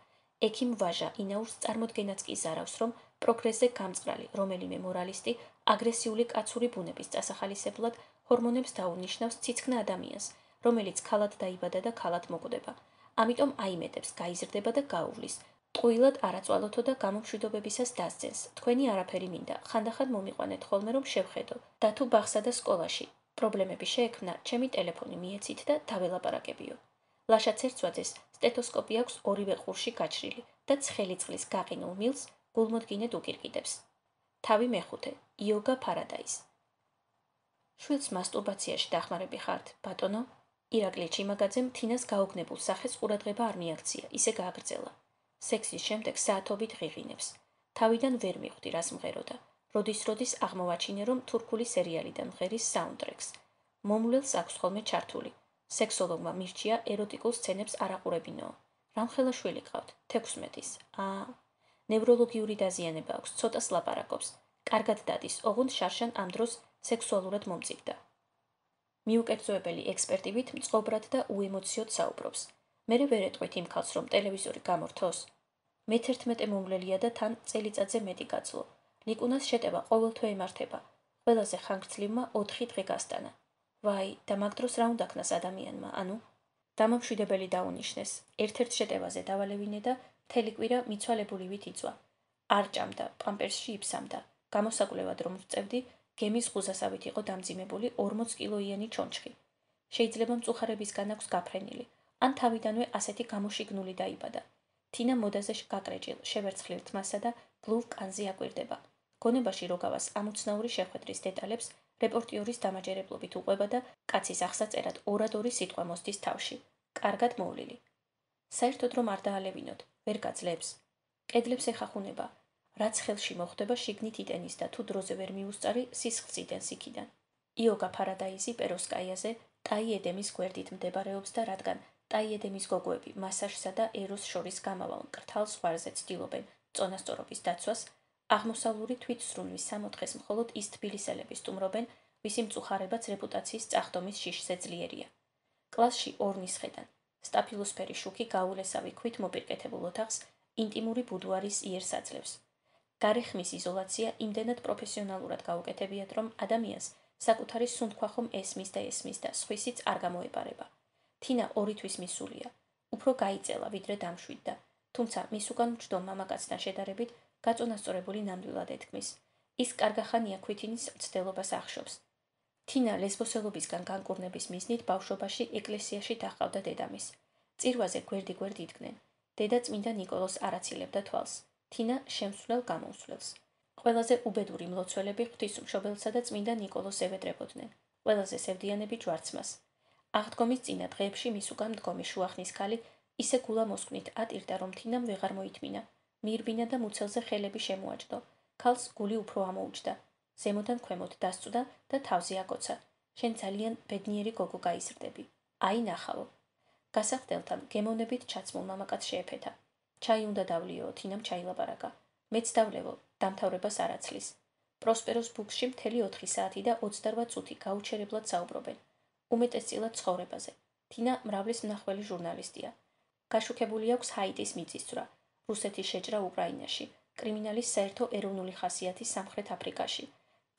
ექიმ ვაჟა ინაურს წარმოდგენაც კი ზარავს, რომ პროგრესზე გამწყრალი რომელიმე მორალისტი აგრესიული კაცური ბუნების წასახალისებლად ჰორმონებს დაუნიშნავს ციცქნა ადამიანს, რომელიც ქალად დაიბადა და ქალად მოკვდება. ამიტომ აიმედებს, გაიზრდება და გაუვლის. ტყუილად არაწვალოთო და გამომშვიდობებისას დასძენს. თქვენი არაფერი მინდა, ხანდახან მომიყვანეთ ხოლმე რომ შევხედო და თუ ბაღსა და სკოლაში პრობლემები შეექმნა, ჩემი ტელეფონი მიეცით და დაველაპარაკებიო. ლაშა ცერცვაძეს სტეტოსკოპი აქვს ორივე ყურში გაჭრილი და ცხელი წყლის გაყინულ მილს გულმოდგინედ უკირკიდებს. თავი მეხუთე, იოგა ფარადაის. შვილს მასტურბაციაში დახმარები ხართ, ბატონო? ირაკლი ჩიმაგაძემ თინას გაოგნებულ სახეს ყურადღება არ მიაქცია, ისე გააგრძელა. სექსის შემდეგ საათობით ღიღინებს. თავიდან ვერ მიხვდი რას მღეროდა. როდის აღმოვაჩინე რომ თურქული სერიალიდან მღერის საუნდტრეკს. მომლელს აქვს ხოლმე ჩართული. სექსოლოგმა მირჩია ეროტიკულ სცენებს არ აყურებინო. რამხელა შვილი ყავთ? 16-ის. ნევროლოგიური დაზიანება აქვს, ცოტას ლაპარაკობს. კარგად დადის, ოღონდ შარშან ამ დროს სექსუალურად მომწიფდა. მიუკერძოებელი ექსპერტივით მწყობრად და უემოციოდ საუბრობს. მერე ვერ ეტყვით იმ ქალს, რომ ტელევიზორი გამორთოს. მე-11 მომლელია და თან წელიწადზე მეტი გაძლო. ლიკუნას შეტევა ყოველთვე ემართება. ყველაზე ხანგრძლივმა 4 დღე გასტანა. ვაი, და მაგ დროს რა უნდა ქნას ადამიანმა, ანუ? დამამშვიდებელი დაუნიშნეს. ერთ-ერთ შეტევაზე დავალევინე და მთელი კვირა მიცვალებულივით იწვა. არ ჭამდა, პამპერსში იფსამდა. გამოსაკვლევად რომ ვწევდი, გემის ღუზასავით იყო დამძიმებული 40 კილოიანი ჩონჩხი. შეიძლება მწუხარებისგან აქვს გაფრენილი, ან თავიდანვე ასეთი გამოშიგნული დაიბადა. თინა მოდაზე გაკრეჭილ, შევერცხლილ თმასა და ბლუვ კანზე აკვირდება. გონებაში როგავას ამოცნაური შეხვედრის დეტალებს რეპორტიორის დამაჯერებლობით უყვება და კაცის აღსაწერად ორად-ორი სიტყვა მოსდის თავში. კარგად მოვლილი. საერთოდ რომ არ დაალევინოთ, ვერ გაძლებს. კედლებს ეხახუნება. რაც ხელში მოხდება, შიგნით იტენის და თუ დროზე ვერ მიუსწარი, სისხლს იტენს იქიდან. იოგა ფარადაიზი პეროსკაიაზე ტაი-ედემის გვერდით მდებარეობს და რადგან ტაი-ედემის გოგოები მასაჟსა და ეროს შორის გამავალ მკრთალ ზღვარზე ცდილობენ წონასწორობის დაცვას, აღმოსავლური თვითსრულვის სამოთხეს მხოლოდ ის თბილისელები სტუმრობენ, ვისი მწუხარებაც რეპუტაციის წახდომის შიშზე ძლიერია. კლასში ორნის ხედან, სტაფილოსფერი შუქი გაულესავი ქვით მოპირკეთებულ ოთახს ინტიმური ბუდუარის იერს აძლევს. გარეხმის იზოლაცია იმდენად პროფესიონალურად გაუკეთებიათ, რომ ადამიანს საკუთარი სუნთქვა ხომ ესმის და სხვისიც არ გამოეპარება. თინა 2 თვის მისულია, უფრო გაიწელა, ვიდრე დამშვიდდა, თუმცა მის უკან მჯდომ მამაკაცთან შედარებით გაწონასწორებული ნამდვილად ეთქმის. ის კარგახანია ქვითინის მცდელობას ახშობს. თინა ლესბოსელობისგან განკურნების მიზნით ბავშვობაში ეკლესიაში დაჰყავდა დედამის. წირვაზე გვერდი-გვერდ იდგნენ. დედა წმინდა ნიკოლოზ არ აცილებდა თვალს. თინა შემსვლელ გამოსვლელს. ყველაზე უბედური მლოცველები ღვთისმშობელსა და წმინდა ნიკოლოზს ევედრებოდნენ. ყველაზე სევდიანები ჯვარცმას. აღდგომის წინა დღეებში მის უკან მდგომი შუახნის ქალი ისე გულა მოსკვნით ატირდა, რომ თინამ ვეღარ მოითმინა. მიირბინა და მუცელზე ხელები შემოაჭდო. ქალს გული უფრო ამოუჯდა. ზემოდან ქვემოთ დასწვდა და თავზე აკოცა. შენ ძალიან ბედნიერი გოგო გაიზრდები. აი ნახავო. გასახდელთან გემოვნებით ჩაცმულ მამაკაც შეეფეთა. ჩაი უნდა დავლიო, თინამ ჩაილაპარაკა. მეც დავლევო, დამთავრებას არ აცლის. პროსპეროს ბუქსში მთელი 4 საათი და 28 წუთი გაუჩერებლად საუბრობენ. უმეტესწილად ცხოვრებაზე. თინა მრავლის მნახველი ჟურნალისტია. გაშუქებული აქვს ჰაიტის მიწისძვრა, რუსეთის შეჭრა უკრაინაში, კრიმინალის საერთო ეროვნული ხასიათი სამხრეთ აფრიკაში,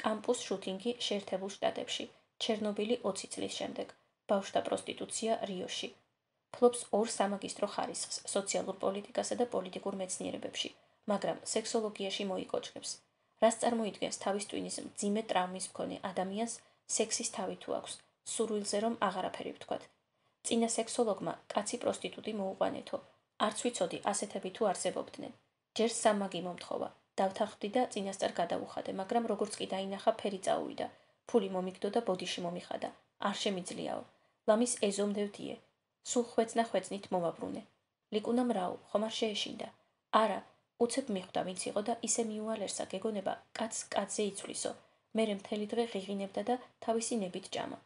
კამპუს შუთინგი შეერთებულ შტატებში, ჩერნობილი 20 წლის შემდეგ, ბავშვთა პროსტიტუცია რიოში. ფლობს 2 სამაგისტრო ხარისხს სოციალურ პოლიტიკასა და პოლიტიკურ მეცნიერებებში, მაგრამ სექსოლოგიაში მოიკოჭებს. რას წარმოიდგენს თავის ტვინის მძიმე ტრავმის მქონე ადამიანს სექსის თავი თუ აქვს, სურვილზე რომ აღარაფერი ვთქვათ. წინა სექსოლოგმა კაცი პროსტიტუტი მოუყვანეთო. არც ვიცოდი ასეთები თუ არსებობდნენ. ჯერ სამაგი მომთხოვა, დავთანხმდი და წინასწარ გადავუხადე, მაგრამ როგორც კი დაინახა, ფერი წაუვიდა, ფული მომიგდო და ბოდიში მომიხადა. არ შემიძლიაო. ლამის ეზომდევდიე. სულ ხვეწნით მომაბრუნე. ლიკუნამ რაუ, ხომ არ შეეშინდა? არა, უცებ მიხვდა ვინც იყო და ისე მიუალერსა გეგონება კაცს კაცზე იცვლისო. მერე მთელი დღე ღიღინებდა და თავისი ნებით ჭამა.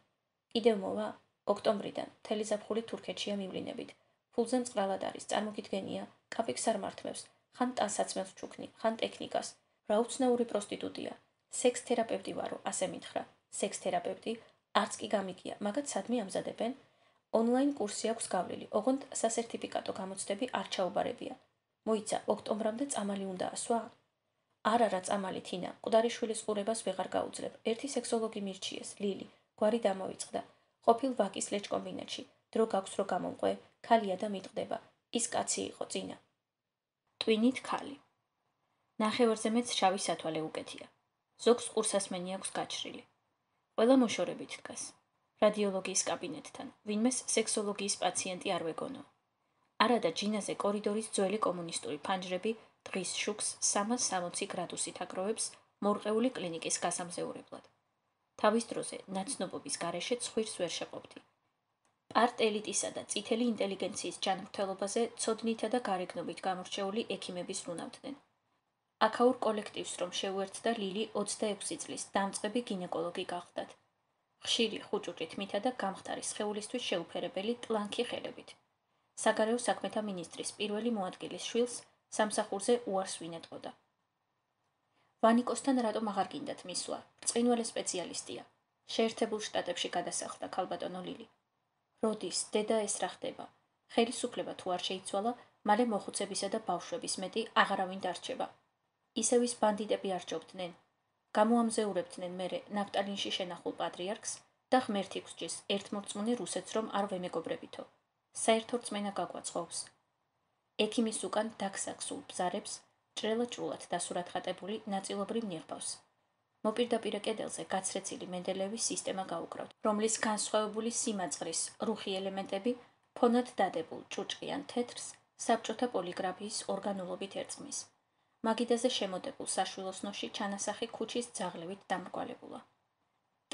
კიდევ მოვა? ოქტომბრიდან მთელი ზაფხული თურქეთშია მივლინებით. ფულზე მწყრალად არის, წარმოგიდგენია, კაპიკს არ მართმევს, ხან ტანსაცმელს ჩუქნი, ხან ტექნიკას. რა უცნაური პროსტიტუტია. სექს თერაპევტი ვარო, ასე მითხრა. სექს თერაპევტი? არც კი გამიგია, მაგათ სადმე ამზადებენ? ონლაინ კურსი აქვს გავლილი, ოღონდ სასერტიფიკატო გამოცდები არ ჩაუბარებია. მოიცა, ოქტომბრამდე წამალი უნდა ასვა? არა წამალი თინა, მკვდარიშვილის ყურებას ვეღარ გაუძლებ. ერთი სექსოლოგი მირჩიეს, ლილი, გვარი დამოიწყდა. ყოფილ ვაკის ლეჩკომბინატში, დრო გაქვს რო გამომყვე, ქალია და მიტყდება. ის კაცი იყო წინა. ტვინით ქალი. ნახევარზე მეც შავი სათვალე უკეთია. ზოგს ყურსასმენი აქვს გაჩრილი. ყველა მოშორებით დგას. რადიოლოგიის კაბინეტთან, ვინმეს სექსოლოგიის პაციენტი არ ვეგონო. არადა ჯინაზე კორიდორის ძველი კომუნისტური ფანჯრები დღის შუქს 360 გრადუსით აგროვებს მორყეული კლინიკის გასამზეურებლად. თავის დროზე ნაცნობობის გარეშე ცხვირს ვერ შეყოფდი. პარტ ელიტისა და წითელი ინტელიგენციის ჯანმრთელობაზე ცოდნითა და გარეგნობით გამორჩეული ექიმები ზრუნავდნენ. აქაურ კოლექტივს რომ შეუერთდა ლილი 26 წლის დამწყები გინეკოლოგი გახლდათ. ხშირი ხუჭუჭით მითა და გამხდარი სხეულისთვის შეუფერებელი ტლანქი ხელებით. საგარეო საქმეთა მინისტრის პირველი მოადგილის შვილს სამსახურზე უარს ვინეტყოდა. ვანიკოსთან რატომ აღარ გინდათ მისვლა? ბრწყინვალე სპეციალისტია. შეერთებულ შტატებში გადასახლდა ქალბატონო ლილი. როდის დედა ეს რა ხდება? ხელისუფლება თუ არ შეიცვალა, მალე მოხუცებისა და ბავშვების მეტი აღარავინ დარჩება. ისევ ის ბანდიტები არჩევდნენ. გამოამზეურებდნენ მერე ნაფტალინში შენახულ პატრიარქს და ღმერთი გვსჯის ერთმორწმუნე რუსეთს რომ არ ვემეგობრებითო. საერთო რწმენა გაგვაწყობს. ექიმის უკან დაგსაქსულ ბზარებს ჭრელა-ჭრულად დასურათხატებული ნაწილობრივ ნიღბავს. მოპირდაპირე კედელზე გაცრეცილი მენდელეევის სისტემა გაუკრავთ, რომლის განსხვავებული სიმაწყრის რუხი ელემენტები ფონად დადებულ ჭუჭყიან თეთრს საბჭოთა პოლიგრაფიის ორგანულობით ერწყმის. მაგიდაზე შემოდებულ საშვილოსნოში ჩანასახი ქუჩის ძაღლებით დამრგვალებულა.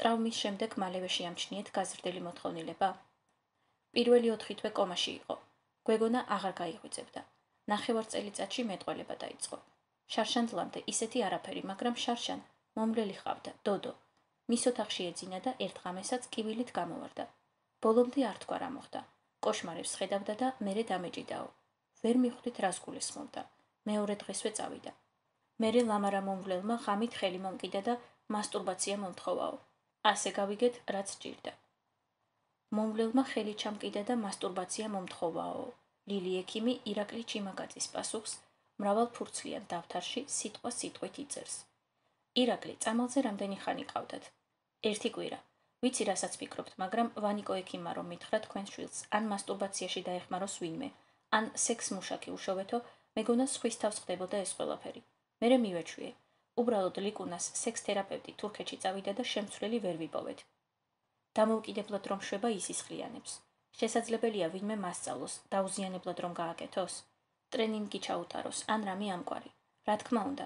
ტრავმის შემდეგ მალევე შეამჩნიეთ გაზრდილი მოთხოვნილება. პირველი 4 თვე კომაში იყო. გვეგონა აღარ გაიღვიძებდა. ნახევარ წელიწადში მეტყველება დაიწყო. შარშანდლამდე ისეთი არაფერი, მაგრამ შარშან მომვლელი ხავდა, დოდო. მის ოთახში ეძინა და ერთ ღამესაც კივილით გამოვარდა. ბოლომდე არ თქვა რა მოხდა. კოშმარებს ხედავდა და მერე დამეჭიდაო. ვერ მიხვდით რას გულისხმობდა. მეორე დღესვე წავიდა. მერე ლამარა მომვლელმა ღამით ხელი მომკიდა და მასტურბაცია მომთხოვაო. ასე გავიგეთ, რაც ჭირდა. მომვლელმა ხელი ჩამკიდა და მასტურბაცია მომთხოვაო. ლილი ექიმი ირაკლი ჩიმაკაძის პასუხს მრავალ ფურცლიან დავთარში სიტყვით იწერს. ირაკლი, წამალზე რამდენი ხანი ყავდათ? ერთი კვირა. ვიცი რასაც ფიქრობთ, მაგრამ ვანიკო ექიმმა რომ მითხრა თქვენ შვილს, ან მასტურბაციაში დაეხმაროს ვინმე, ან სექს მუშაკი უშოვეთო, მეგონა სხვის თავს ხდებოდა ეს ყველაფერი. მერე მივეჩვიე. უბრალოდ ლიკუნას სექს თერაპევტი თურქეთში წავიდა და შემცვლელი ვერ ვიპოვეთ. დამოუკიდებლად რომ შვება ისისხლიანებს. შესაძლებელია ვინმე მასწავლოს, დაუზიანებლად რომ გააკეთოს. ტრენინგი ჩაუტაროს, ან რამე ამგვარი. რა თქმა უნდა,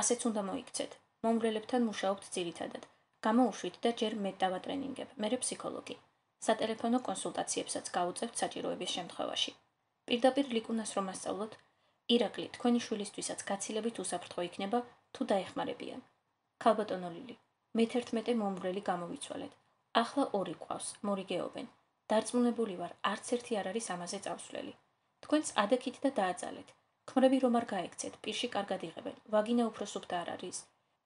ასეც უნდა მოიქცეთ. მომვლელებთან მუშაობთ ძირითადად. გამოუშვით და ჯერ მეტ დავატრენინგებ, მერე ფსიქოლოგი. სატელეფონო კონსულტაციებსაც გავუწევთ საჭიროების შემთხვევაში. პირდაპირ ლიკუნას რომ ასწავლოთ, ირაკლი, თქვენი შვილისთვისაც გაცილებით უსაფრთხო იქნება, თუ დაეხმარებიან. ქალბატონო ლილი, მე-11 მომვლელი გამოვიცვალეთ. ახლა 2 ყავს, მორიგეობენ. დარწმუნებული ვარ, არც ერთი არ არის ამაზე წავსვლელი. თქვენს ადექით და დააძალეთ. ქმრები რომ არ გაექცეთ, პირში კარგად იღებენ. ვაგინა უფრო სუფთა არ არის.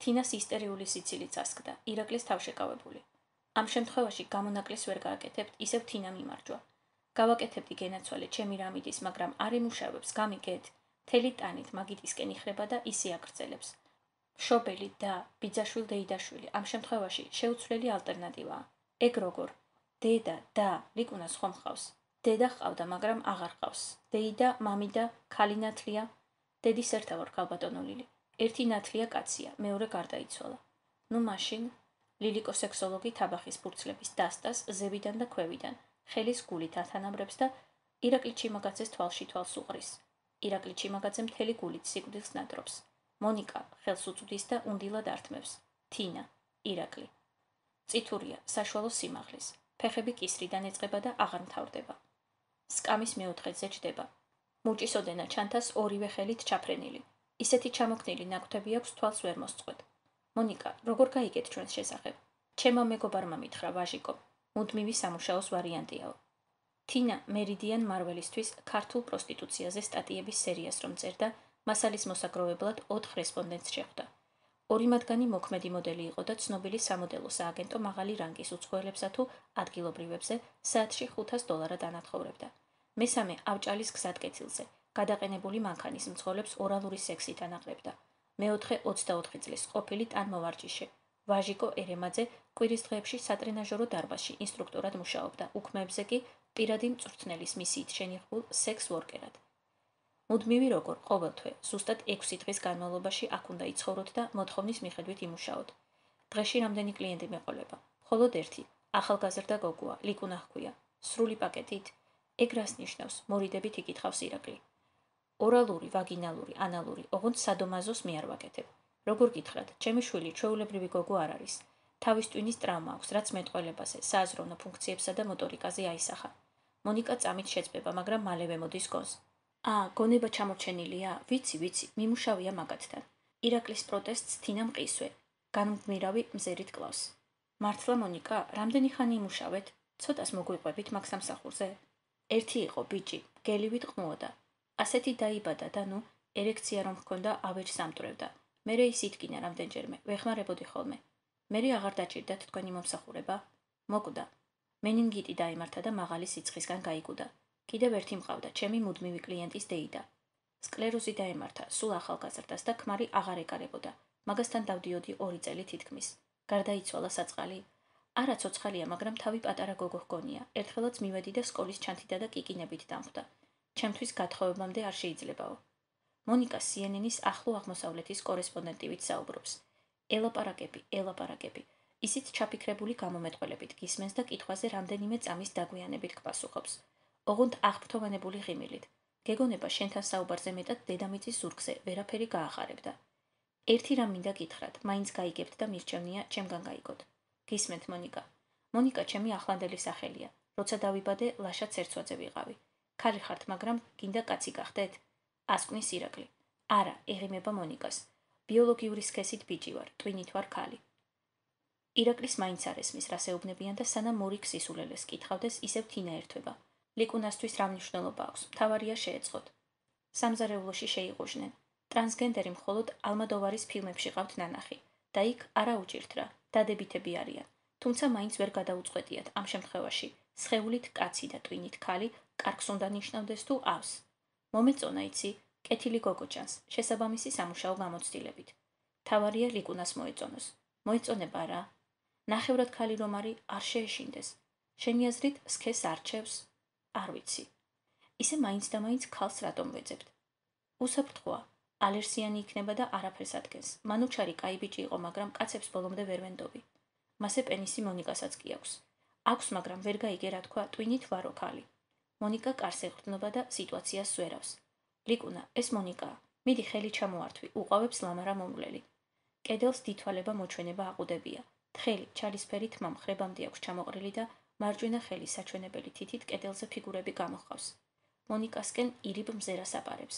თინას ისტერიული სიცილიც ასკდა, ირაკლის თავშეკავებული. ამ შემთხვევაში გამონაკლისს ვერ გააკეთებთ, ისევ თინა მიმარჯვა. გავაკეთებდი გენაცვალე ჩემი რამიდის, მაგრამ არ ემუშავებს, გამიგეთ. მთელი ტანით მაგიდისკენ იხრება და ისე აგრძელებს. მშობელი და ბიძაშვილ დეიდაშვილი ამ შემთხვევაში შეუცვლელი ალტერნატივაა. ეგ როგორ? დედა და ლიკუნას ხომ ხავს? დედა ჰყავდა, მაგრამ აღარ ჰყავს. დეიდა, მამი და ქალი ნათლია. დედის ერთა ვარ ქალბატონო ლილი. ერთი ნათლია კაცია, მეორე გარდაიცვალა. ნუ მაშინ ლილიკო სექსოლოგი თაბახის ფურცლების დასტას ზევიდან და ქვევიდან, ხელის გულით ათანაბრებს და ირაკლი ჩიმაკაძეს თვალში თვალს უყრის. ირაკლი ჩიმაკაძე მთელი გულით სიკვდილს ნადრობს. მონიკა ხელს უწვდის და უნდილად ართმევს. თინა, ირაკლი. წითურია, საშუალო სიმაღლის. ფეხები კისრიდან ეწყება და აღარ მთავრდება. სკამის მეოთხედზე ჯდება. მუჭის ოდენა ჩანთას ორივე ხელით ჩაფრენილი. ისეთი ჩამოქნილი ნაკვთები აქვს, თვალს ვერ მოსწყვეტ. მონიკა, როგორ გაიგეთ ჩვენს შესახებ? ჩემმა მეგობარმა მითხრა ვაჟიკო. მუდმივი სამუშაოს ვარიანტიაო. თინა მერიდიან მარველისთვის ქართულ პროსტიტუციაზე სტატიების სერიას რომ წერდა, მასალის მოსაგროვებლად 4 რესპონდენტს შეხვდა. 2 მათგანი მოქმედი მოდელი იყო და ცნობილი სამოდელო სააგენტო მაღალი რანგის უცხოელებსა თუ ადგილობრივებზე საათში $500 ანათხოვრებდა. მესამე ავჭალის გზატკეცილზე, გადაყენებული მანქანის მძღოლებს ორალური სექსით ანაღლებდა. მეოთხე 24 წლის ყოფილი ტანმოვარჯიშე, ვაჟიკო ერემაძე კვირის დღეებში სატრენაჟორო დარბაზში ინსტრუქტორად მუშაობდა, უქმეებზე კი პირადი მწვრთნელის მისიით შენიღბულ სექს ვორკერად. მუდმივი როგორ, ყოველთვე, ზუსტად 6 დღის განმავლობაში აქ უნდა იცხოვროთ და მოთხოვნის მიხედვით იმუშაოთ. დღეში რამდენი კლიენტი მეყოლება? მხოლოდ ერთი, ახალგაზრდა გოგოა, ლიკუნა ჰქვია. სრული პაკეტით? ეგ რას ნიშნავს? მორიდებით იკითხავს ირაკლი. ორალური, ვაგინალური, ანალური, ოღონდ სადომაზოს მე არ ვაკეთებ. როგორ გითხრათ, ჩემი შვილი ჩვეულებრივი გოგო არ არის. თავის ტვინის ტრაუმა აქვს, რაც მეტყველებაზე, სააზროვნო ფუნქციებსა და მოტორიკაზე აისახა. მონიკა წამით შეწდება, მაგრამ მალევე მოდის გონს. გონება ჩამორჩენილია? ვიცი, მიმუშავია მაგათთან. ირაკლის პროტესტს თინა მყისვე, განმგმირავი მზერით კლავს. მართლა მონიკა, რამდენი ხანი იმუშავეთ? ცოტას მოგვიყვებით მაგ სამსახურზე? ერთი იყო ბიჭი, გელივით ყმუოდა. ასეთი დაიბადა და ნუ ერექცია რომ ჰქონდა ავეჯს ამტვრევდა. მერე ის იტკინა რამდენჯერმე, ვეხმარებოდი ხოლმე. მერე აღარ დაჭირდათ თქვენი მომსახურება? მოკვდა. მენინგიტი დაიმართა და მაღალი სიცხისგან გაიგუდა. კიდევ ერთი მყავდა, ჩემი მუდმივი კლიენტის დეიდა. სკლეროზი დაემართა, სულ ახალგაზრდას და ქმარი აღარ ეკარებოდა. მაგასთან დავდიოდი 2 წელი თითქმის. გარდაიცვალა საწყალი? არა ცოცხალია, მაგრამ თავი პატარა გოგო ჰგონია. ერთხელაც მივედი და სკოლის ჩანთიდა და კიკინებით დამხვდა. ჩემთვის გათხოვებამდე არ შეიძლებაო. მონიკა CNN-ის ახლო აღმოსავლეთის კორესპონდენტივით საუბრობს. ელაპარაკები. ისიც ჩაფიქრებული გამომეტყველებით გისმენს და კითხვაზე რამდენიმე წამის დაგვიანებით გპასუხობს. ოღონდ აღფრთოვანებული ღიმილით. გეგონება შენთან საუბარზე მეტად დედამიწის ზურგზე ვერაფერი გაახარებდა. ერთი რამ მინდა გითხრათ, მაინც გაიგებთ და მირჩევნია ჩემგან გაიგოთ. გისმენთ მონიკა. მონიკა ჩემი ახლანდელი სახელია. როცა დავიბადე, ლაშა ცერცვაძე ვიყავი. ქალი ხართ, მაგრამ გინდა კაცი გახდეთ? ასკვნის ირაკლი. არა, ეღიმება მონიკას. ბიოლოგიური სქესით ბიჭი ვარ, ტვინით ვარ ქალი. ირაკლის მაინც არ ესმის, რას ეუბნებიან და სანამ მორიგს ისულელეს კითხავდეს, ისევ თინა ერთვება. ლიკუნასთვის რა მნიშვნელობა აქვს? მთავარია შეეწყოთ. სამზარეულოში შეიღუჟნენ. ტრანსგენდერი მხოლოდ ალმადოვარის ფილმებში ყავთ ნანახი და იქ არა უჭირთ რა, დადებითები არიან. თუმცა მაინც ვერ გადაუწყვეტიათ ამ შემთხვევაში. სხეულით კაცი და ტვინით ქალი კარგს უნდა ნიშნავდეს თუ ავს. მომეწონა იცი, კეთილი გოგო ჩანს, შესაბამისი სამუშაო გამოცდილებით. თავარია ლიკუნას მოეწონოს. მოეწონება რა? ნახევრად ქალი რომ არის, არ შეეშინდეს. შენი აზრით სქესს არჩევს? არ ვიცი. ისე მაინც და მაინც ქალს რატომ ვეძებთ? უსაფრთხოა, ალერსიანი იქნება და არაფერს ადგენს. მანუჩარი კაი ბიჭი იყო, მაგრამ კაცებს ბოლომდე ვერ ვენდობი. მასე პენისი მონიკასაც კი აქვს. აქვს, მაგრამ ვერ გაიგე რა თქვა, ტვინით ვარო ქალი. მონიკა კარს ეღრდნობა და სიტუაციას ზვერავს. ლიკუნა, ეს მონიკაა. მიდი ხელი ჩამოართვი, უყავებს ლამარა მომვლელი. კედელს დითვალება მოჩვენება აყუდებია. თხელი, ჩალისფერი თმა მხრებამდე აქვს ჩამოყრილი და მარჯვენა ხელი საჩვენებელი თითით კედელზე ფიგურები გამოხავს. მონიკასკენ ირიბ მზერას აპარებს.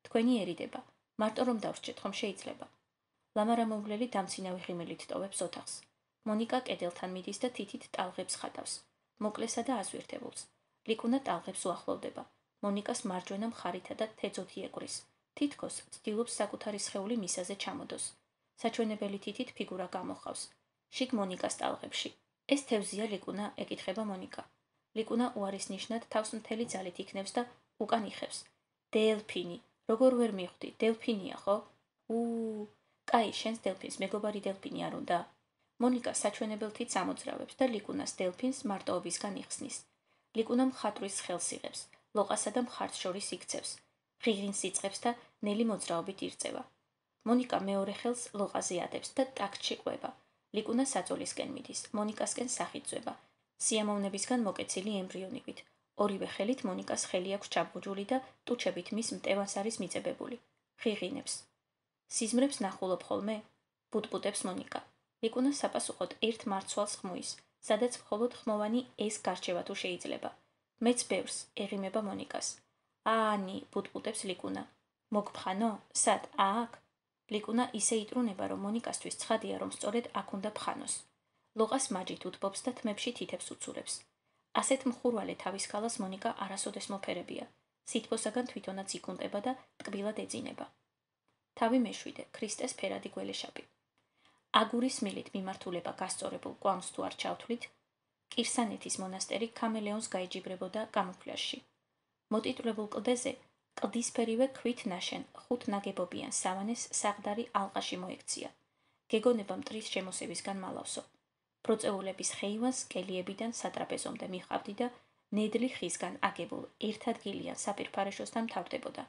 თქვენიერიდება. მარტო რომ დავრჩეთ, ხომ შეიძლება? ლამარა მომვლელი დამცინავი ღიმილით ტოვებს ოთახს. მონიკა კედელთან მიდის და თითით ტალღებს ხატავს. მოკლესა და აზვირთებულს. ლიკუნა ტალღებს უახლოვდება. მონიკას მარჯვენა მხარითა და თეძოთი ეკვრის. თითქოს ცდილობს საკუთარი სხეული მისაზე ჩამოდოს. საჩვენებელი თითით ფიგურა გამოხავს. შიგ მონიკას ტალღებში. ეს თევზია ლიკუნა, ეკითხება მონიკა. ლიკუნა უარის ნიშნად თავს მთელი ძალით იქნევს და უკან იხევს. დელფინი, როგორ ვერ მიხვდი, დელფინია ხო? კაი, შენს დელფინს მეგობარი დელფინი არ უნდა? მონიკა საჩვენებელთით ამოძრავებს და ლიკუნას დელფინს მარტოობისგან იხსნის. ლიკუნა მხატვრის ხელს იღებს, ლოყასა და მხარს შორის იქცევს. ღიღინს იწყებს და ნელი მოძრაობით ირწევა. მონიკა მეორე ხელს ლოყაზე ადებს და ტაქტში ყვება. ლიკუნა საწოლისკენ მიდის, მონიკასკენ სახით ძვება. სიამოვნებისგან მოკეცილი ემბრიონივით. ორივე ხელით მონიკას ხელი აქვს ჩაბუჯული და ტუჩებით მის მტევანს არის მიწებებული. ღიღინებს. სიზმრებს ნახულობ ხოლმე? ბუტბუტებს მონიკა. ლიკუნა საპასუხოდ ერთ მარცვალს ხმუის, სადაც მხოლოდ ხმოვანი ეს გარჩევა თუ შეიძლება. მეც ბევრს, ეღიმება მონიკას. აანი, ბუტბუტებს ლიკუნა. მოგფხანო? სად, აქ? ლიკუნა ისე იტრუნება, რომ მონიკასთვის ცხადია, რომ სწორედ აქ უნდა ფხანოს. ლოყას მაჯით უთბობს და თმებში თითებს უცურებს. ასეთ მხურვალე თავის ქალას მონიკა არასოდეს მოფერებია. სითბოსაგან თვითონაც იკუნტება და ტკბილად ეძინება. თავი მეშვიდე, ქრისტეს ფერადი გველეშაპი. აგურის მილით მიმართულება გასწორებულ კვამს თუ არ ჩავთვლით, კირსანეთის მონასტერი ქამელეონს გაიჯიბრებოდა გამოფლაში. მოტიტულებულ კლდეზე კლდისფერივე ქვით ნაშენ, 5 ნაგებობიან სავანეს საღდარი ალყაში მოექცია. გეგონება მტრის შემოსევისგან მალავსო. ბროწეულების ხეივანს კელიებიდან სატრაპეზომდე მიხავდი და ნედლი ხისგან აგებულ ერთადგილიან საპირფარეშოსთან მთავრდებოდა.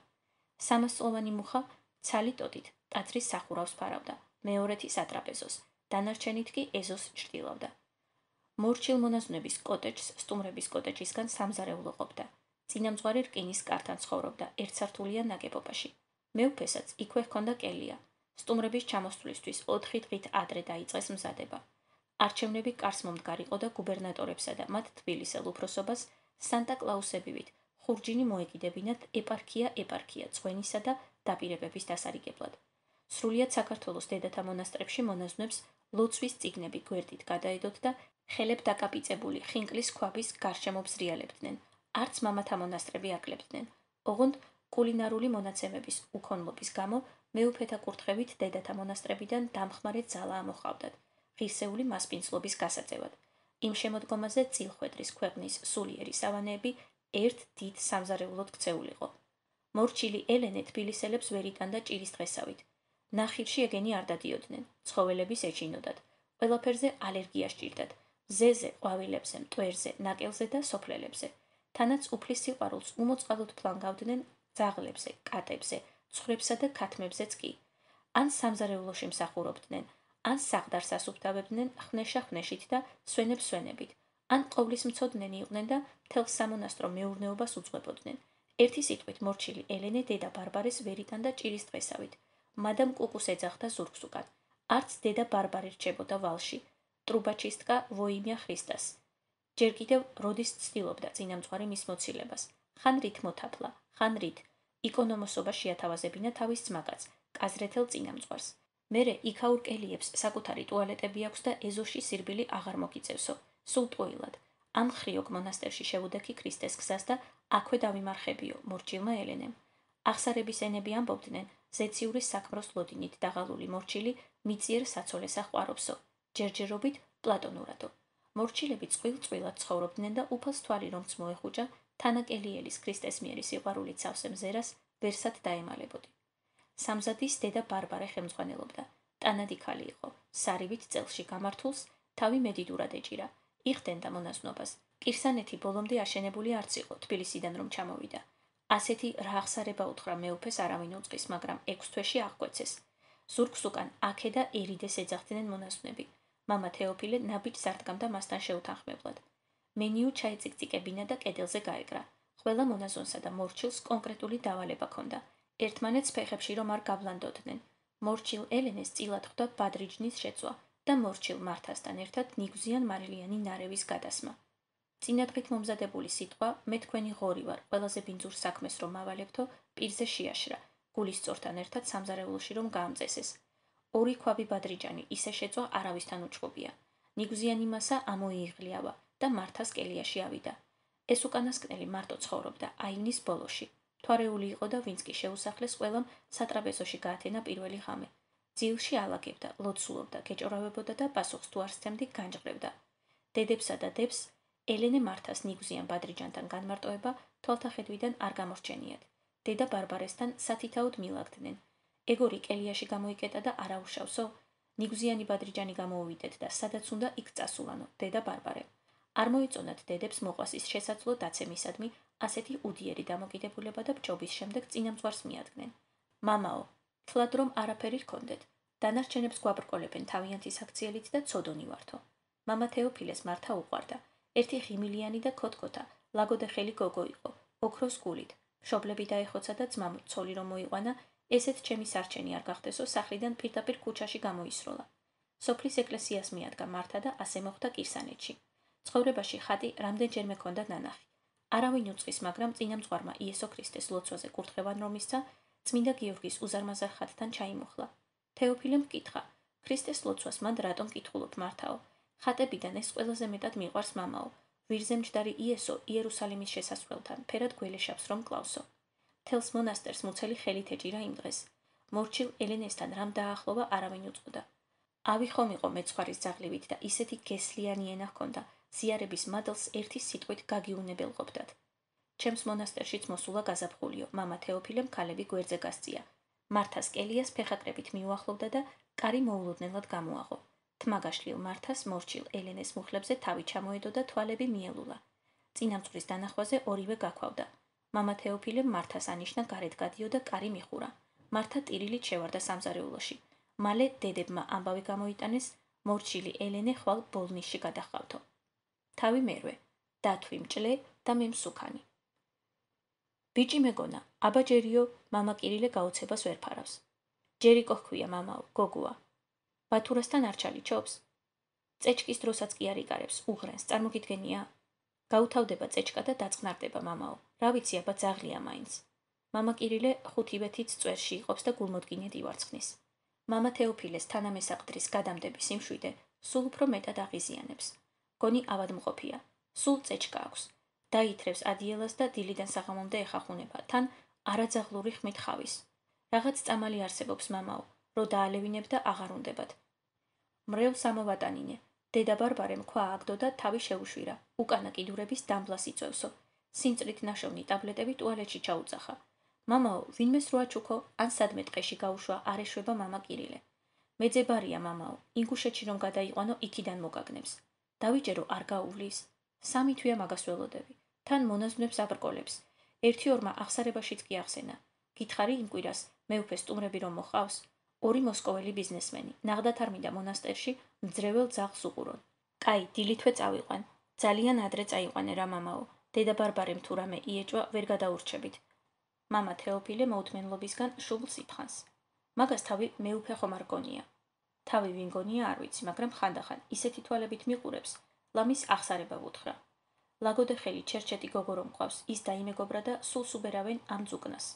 300 წლოვანი მუხა ცალი ტოტით ტაძრის სახურავს ფარავდა, მეორეთი სატრაპეზოს, დანარჩენით კი ეზოს ჭრილავდა. მორჩილ მონაზვნების კოტეჯს სტუმრების კოტეჯისგან სამზარეულო ყოფდა. წინამძღვარი რკინის კართან ცხოვრობდა ერთსართულიან ნაგებობაში. მეუფესაც იქვე ჰქონდა კელია. სტუმრების ჩამოსვლისთვის 4 დღით ადრე დაიწყეს მზადება. არჩევნები კარს მომდგარ იყო და გუბერნატორებსა და მათ თბილისელ უფროსობას სანტა-კლაუსებივით ხურჯინი მოეკიდებინათ ეპარქია წვენისა და დაპირებების დასარიგებლად. სრულიად საქართველოს დედათა მონასტრებში მონაზვნებს ლოცვის წიგნები გვერდით გადაედოთ და ხელებ დაკაპიწებული ხინკლის ქვაბის გარშემო ბზრიალებდნენ. არც მამათა მონასტრები აქლებდნენ. ოღონდ კულინარული მონაცემების უქონლობის გამო მეუფეთა კურთხევით დედათა მონასტრებიდან დამხმარე ძალა ამოჰყავდათ, ღირსეული მასპინძლობის გასაწევად. იმ შემოდგომაზე წილხვედრის ქვეყნის სულიერი სავანეები ერთ დიდ სამზარეულოდ ქცეულიყო. მორჩილი ელენე თბილისელებს ვერ იტანდა ჭირის დღესავით. ნახირში ეგენი არ დადიოდნენ, ცხოველების ეჩინოდათ, ყველაფერზე ალერგია სჭირდათ, მზეზე, ყვავილებზე, მტვერზე, ნაკელზე და სოფლელებზე. თანაც უფლის სიყვარულს უმოწყალოდ ფლანგავდნენ ძაღლებზე, კატებზე, ცხვრებსა და ქათმებზეც კი. ან სამზარეულოში მსახურობდნენ, ან საყდარს ასუფთავებდნენ ხნეშა-ხნეშით და სვენებ-სვენებით, ან ყოვლისმცოდნენი იყვნენ და მთელ სამონასტრო მეურნეობას უძღვებოდნენ. ერთი სიტყვით მორჩილი ელენე დედა ბარბარეს ვერ იტანდა ჭირის დღესავით. მადამ კუკუს ეძახდა ზურგს უკან. არც დედა ბარბარე რჩებოდა ვალში. ტრუბაჩისტკა ვოიმია ხრისტას. ჯერ კიდევ როდის ცდილობდა წინამძღვარი მის მოცილებას. ხან რით მოთაფლა, ხან რით იკონომოსობა შეათავაზებინა თავის ძმაკაც, კაზრეთელ წინამძღვარს. მერე იქაურ კელიებს საკუთარი ტუალეტები აქვს და ეზოში სირბილი აღარ მოგიწევსო, სულ ტყუილად. ამ ხრიოკ მონასტერში შევუდექი ქრისტეს გზას და აქვე დავიმარხებიო მორჩილმა ელენემ. აღსარების ენები ამბობდნენ, ზეციური საქმროს ლოდინით დაღალული მორჩილი მიწიერ საცოლეს აყვარობსო, ჯერჯერობით პლატონურადო. მორჩილები წყვილ-წყვილად ცხოვრობდნენ და უფალს თვალი რომც მოეხუჭა, თანაკელიელის ქრისტეს მიერი სიყვარულით სავსე მზერას ვერსად დაემალებოდი. სამზადის დედა ბარბარე ხელმძღვანელობდა. ტანადი ქალი იყო, სარივით წელში გამართულს თავი მედიდურად ეჭირა. იხდენდა მონაზვნობას. კირსანეთი ბოლომდე აშენებული არც იყო, თბილისიდან რომ ჩამოვიდა. ასეთი რა აღსარება უთხრა მეუფეს არავინ უწყის, მაგრამ 6 თვეში აღკვეცეს. ზურგს უკან აქე და ერიდეს ეძახდნენ მონაზვნები. მამა თეოფილე ნაბიჯს არტგამდა მასთან შეუთანხმებლად. მენიუ ჩაეწიკწიკებინა და კედელზე გაეკრა. ყველა მონაზონსა და მორჩილს კონკრეტული დავალება ჰქონდა. ერთმანეთს ფეხებში რომ არ გავლანდოდნენ. მორჩილ ელენეს წილად ხვდა ბადრიჯნის შეცვა და მორჩილ მართასთან ერთად ნიგზიან მარილიანი ნარევის გადასმა. წინადღით მომზადებული სიტყვა მე თქვენი ღორი ვარ, ყველაზე ბინძურ საქმეს რომ მავალებთო, პირზე შეაშრა, გულისწორთან ერთად სამზარეულოში რომ გაამწესეს. ორი ქვაბი ბადრიჯანი ისე შეწვა არავისთან უჩხუბია. ნიგზიანი მასა ამოიიღლიავა და მართას კელიაში ავიდა. ეს უკანასკნელი მარტო ცხოვრობდა აივნის ბოლოში. თვარეული იყო და ვინც კი შეუსახლეს ყველამ სატრაპეზოში გაათენა პირველი ღამე. ძილში ალაგებდა, ლოცულობდა, გეჭორავებოდა და პასუხს თუ არ სცემდი განჭყრევდა. დედებსა და დებს ელენე მართას ნიგზიან ბადრიჯანთან განმარტოება თვალთახედვიდან არ გამორჩენიათ. დედა ბარბარესთან სათითაოდ მილაგდნენ. ეგორი კელიაში გამოიკეტა და არაუშავსო, ნიგზიანი ბადრიჯანი გამოუვიდეთ და სადაც უნდა იქ წასულანო, დედა ბარბარე. არ მოიწონათ დედებს მოყვასის შესაძლო დაცემისადმი ასეთი უდიერი დამოკიდებულება და ბჭობის შემდეგ წინამძღვარს მიადგნენ. მამაო, თლად რომ არაფერი რქონდეთ, დანარჩენებს გვაბრკოლებენ თავიანთი საქციელით და ცოდონი ვართო. მამა თეოფილეს მართა უყვარდა. ერთი ღიმილიანი და ქოთქოთა, ლაგოდეხელი გოგო იყო, ოქროს გულით. მშობლები დაეხოცა და ძმამ ცოლი რომ მოიყვანა, ესეც ჩემი სარჩენი არ გახდესო, სახლიდან პირდაპირ ქუჩაში გამოისროლა. სოფლის ეკლესიას მიადგა მართა და ასე მოხდა კირსანეთში. ცხოვრებაში ხატი რამდენჯერმე ჰქონდა ნანახი. არავინ უწყის, მაგრამ წინამძღვარმა იესო ქრისტეს ლოცვაზე კურთხევან რომ ისცა, წმინდა გიორგის უზარმაზარ ხატთან ჩაიმოხლა. თეოფილემ ჰკითხა, ქრისტეს ლოცვას მანდ რატომ კითხულობ მართაო? ხატებიდან ეს ყველაზე მეტად მიყვარს მამაო. ვირზე მჯდარი იესო იერუსალიმის შესასვლელთან, ფერად გველეშაპს რომ კლავსო. თელს მონასტერს მუცელი ხელით ეჭირა იმ დღეს. მორჩილ ელენესთან რამ დაახლოვა არავინ უწყოდა. ავი ხომ იყო მეცხვარის ძაღლივით და ისეთი გესლიანი ენა ჰქონდა, ზიარების მადლს ერთი სიტყვით გაგიუნებელყოფდათ. ჩემს მონასტერშიც მოსულა გაზაფხულიო, მამა თეოფილემ ქალები გვერდზე გასწია. მართას კელიას ფეხაკრებით მიუახლოვდა და კარი მოულოდნელად გამოაღო. თმაგაშლილ მართას მორჩილ ელენეს მუხლებზე თავი ჩამოედო და თვალები მიელულა. წინამძღვრის დანახვაზე ორივე გაქვავდა. მამა თეოფილემ მართას ანიშნა გარეთ გადიოდა კარი მიხურა. მართა ტირილით შევარდა სამზარეულოში. მალე დედებმა ამბავი გამოიტანეს, მორჩილი ელენე ხვალ ბოლნისში გადახავთო. თავი მერვე, დათვი მჭლე და მე მსუქანი. ბიჭი მეგონა, აბა ჯერიო, მამა კირილე გაოცებას ვერ ფარავს. ჯერიკო ჰქვია მამაო, გოგოა. ბათურასთან არ ჩალიჩობს? წეჩკის დროსაც კი არ იკარებს, უღრენს, წარმოგიდგენია? გაუთავდება წეჩკა და დაწყნარდება მამაო. რა ვიცი, აბა ძაღლია მაინც. მამა კირილე ხუთივეთით წვერში იყოფს და გულმოდგინედ ივარცხნის. მამა თეოფილეს თანამესაყდრის გადამდების სიმშვიდე სულ უფრო მეტად აღიზიანებს. გონი ავადმყოფია, სულ წეჩკა აქვს. დაითრევს ადიელას და დილიდან საღამომდე ეხახუნება, თან არაძაღლური ხმით ხავის. რაღაც წამალი არსებობს მამაო, რო დაალევინებ და აღარ უნდებათ. მრევლს ამოვატანინე. დედა ბარბარემ ქვა აგდო და თავი შეუშვირა. უკანა კიდურების დამბლას იწევსო. სიმწრით ნაშოვნი ტაბლეტები ტუალეტში ჩაუწახა. მამაო, ვინმეს რო აჩუქო, ან სადმე ტყეში გაუშვა, არ ეშვება მამა კირილე. მეძებარია მამაო, ინგუშეთში რომ გადაიყვანო, იქიდან მოგაგნებს. დავიჯერო არ გაუვლის. 3 თვეა მაგას ველოდები. თან მონაზვნებს აბრკოლებს. 1-2-მა აღსარებაშიც კი ახსენა. გითხარი იმ კვირას, მეუფე სტუმრები რომ მოყავს? 2 მოსკოველი ბიზნესმენი, ნაღდათ არ მინდა მონასტერში მძრეველ ძაღლს უყურონ. კაი, დილითვე წავიყვან. ძალიან ადრე წაიყვანე რა მამაო. დედა ბარბარემ თუ რამე იეჭვა, ვერ გადაურჩებით. მამა თეოფილე მოუთმენლობისგან შუბლს იფხანს. მაგას თავი მეუფე ხომ არ გონია. თავი ვინ გონია არ ვიცი, მაგრამ ხანდახან ისეთი თვალებით მიყურებს, ლამის აღსარება ვუთხრა. ლაგოდე ხელი ჩერჩეტი გოგო რომ მყავს, ის დაიმეგობრა და სულ სუბერავენ ამ ძუკნას.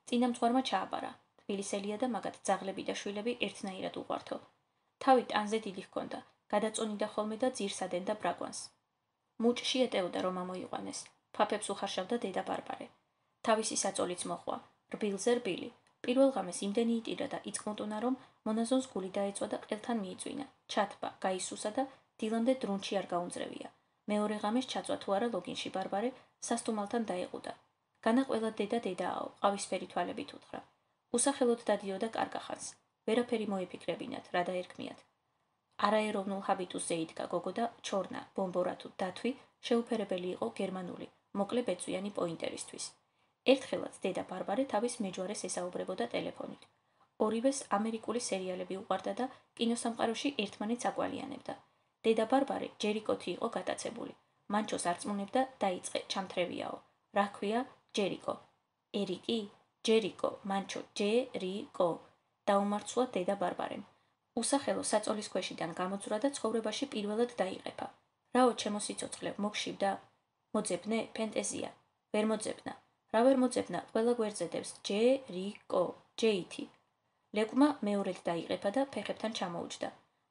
წინამძღვარმა ჩააბარა. თბილისელია და მაგათ ძაღლები და შვილები ერთნაირად უყვართო. თავი ტანზე დიდი ჰქონდა, გადაწონიდა ხოლმე და ძირს ადენდა ბრაგვანს. მუჭში ეტეოდა რომ ამოიყვანეს. ფაფებს უხარშავდა დედა ბარბარე. თავისი საწოლიც მოხვა, რბილზე რბილი. პირველ ღამეს იმდენი იტირა და იწკმუტუნა რომ მონაზონს გული დაეწვა და ყელთან მიიწვინა. ჩათბა, გაისუსა და დილამდე დრუნჩი არ გაუნძრევია. მეორე ღამეს ჩაწვა თუ არა ლოგინში ბარბარე სასტუმალთან დაეყუდა. განა ყველა დედაო, ყავისფერი თვალებით უთხრა. უსახელოდ დადიოდა კარგახანს. ვერაფერი მოიფიქრებინათ, რა დაერქმიათ. არაეროვნულ ჰაბიტუსზე იდგა გოგო და ჩორნა, ბომბორა თუ დათვი შეუფერებელი იყო გერმანული, მოკლე ბეწვიანი პოინტერისთვის. ერთხელაც დედა ბარბარე თავის მეჯვარეს ესაუბრებოდა ტელეფონით. ორივეს ამერიკული სერიალები უყვარდა და კინოსამყაროში ერთმანეთს აკვალიანებდა. დედა ბარბარე ჯერიკოთი იყო გატაცებული. მანჩოს არწმუნებდა დაიწყე ჩამთრევიაო. რა ქვია ჯერიკო? ერიკი? ჯერიკო, მანჩო, ჯერიკო. დაუმარცხლა დედა ბარბარემ. უსახელო საწოლის ქვეშიდან გამოძვრა და ცხოვრებაში პირველად დაიღეფა. რაო ჩემო სიცოცხლე, მოგშივდა? მოძებნე, ფენტეზია. ვერ მოძებნა. რა ვერ მოძებნა, ყველა გვერდზე დევს ჯერიკო, ჯეითი. ლეკმა მეორედ დაიღეფა და ფეხებთან ჩამოუჯდა.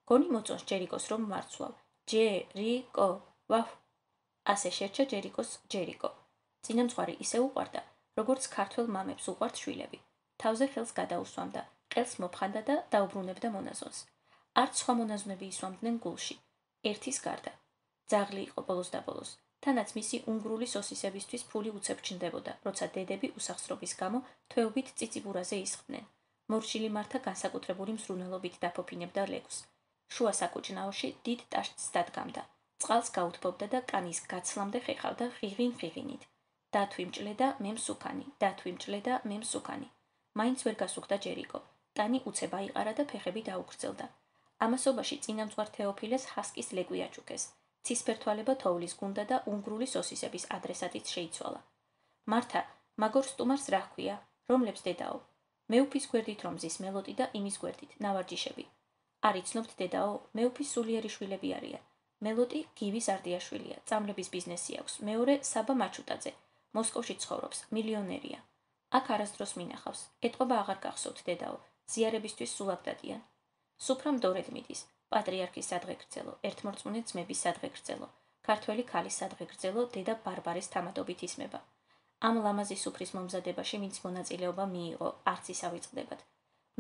გონი მოწონს ჯერიკოს რომ მარცვალ. ჯერიკო, ვაფ. ასე შერჩა ჯერიკოს ჯერიკო. წინამძღვარი ისე უყვარდა, როგორც ქართველ მამებს უყვართ შვილები. თავზე ხელს გადაუსვამდა, ყელს მოფხანდა და დაუბრუნებდა მონაზონს. არც სხვა მონაზვნები ისვამდნენ გულში. ერთის გარდა. ძაღლი იყო ბოლოს და ბოლოს. თანაც მისი უნგრული სოსისებისთვის ფული უცებ ჩნდებოდა, როცა დედები უსახსრობის გამო თვეობით წიწიბურაზე ისხდნენ. მორჩილი მართა განსაკუთრებული მზრუნველობით დაფოფინებდა ლეკვს. შუა საკუჭნაოში დიდ ტაშტს დადგამდა. წყალს გაუთბობდა და კანის გაცლამდე ხეხავდა ხიღინ-ხიღინით. დათვი მჭლედა მე მსუქანი, დათვი მჭლედა მე მსუქანი. მაინც ვერ გასუხდა ჯერიკო. ტანი უცებ აიყარა და ფეხები დაუგრძელდა. ამასობაში წინამძღვარ თეოფილეს ჰასკის ლეკვი აჩუქეს. ცისფერთვალება თოვლის გუნდა და უნგრული სოსისების ადრესატიც შეიცვალა. მართა, მაგორ სტუმარს რა ჰქვია, რომლებს დედაო? მეუფის გვერდით რომ მზის მელოტი და იმის გვერდით ნავარჯიშები. არ იცნობთ დედაო, მეუფის სულიერი შვილები არიან. მელოტი გივის არდიაშვილია, წამლების ბიზნესი აქვს. მეორე საბა მაჩუტაძე. მოსკოვში ცხოვრობს, მილიონერია. აქ არასდროს მინახავს. ეტყობა აღარ გახსოვთ დედაო, ზიარებისთვის სულაკ დადიან. სუფრა მდორედ მიდის. პატრიარქის სადღეგრძელო, ერთმორწმუნე ძმების სადღეგრძელო, ქართველი ქალის სადღეგრძელო დედა ბარბარეს თამადობით ისმება. ამ ლამაზი სუფრის მომზადებაში ვინც მონაწილეობა მიიღო, არც ისავ იწყდებათ.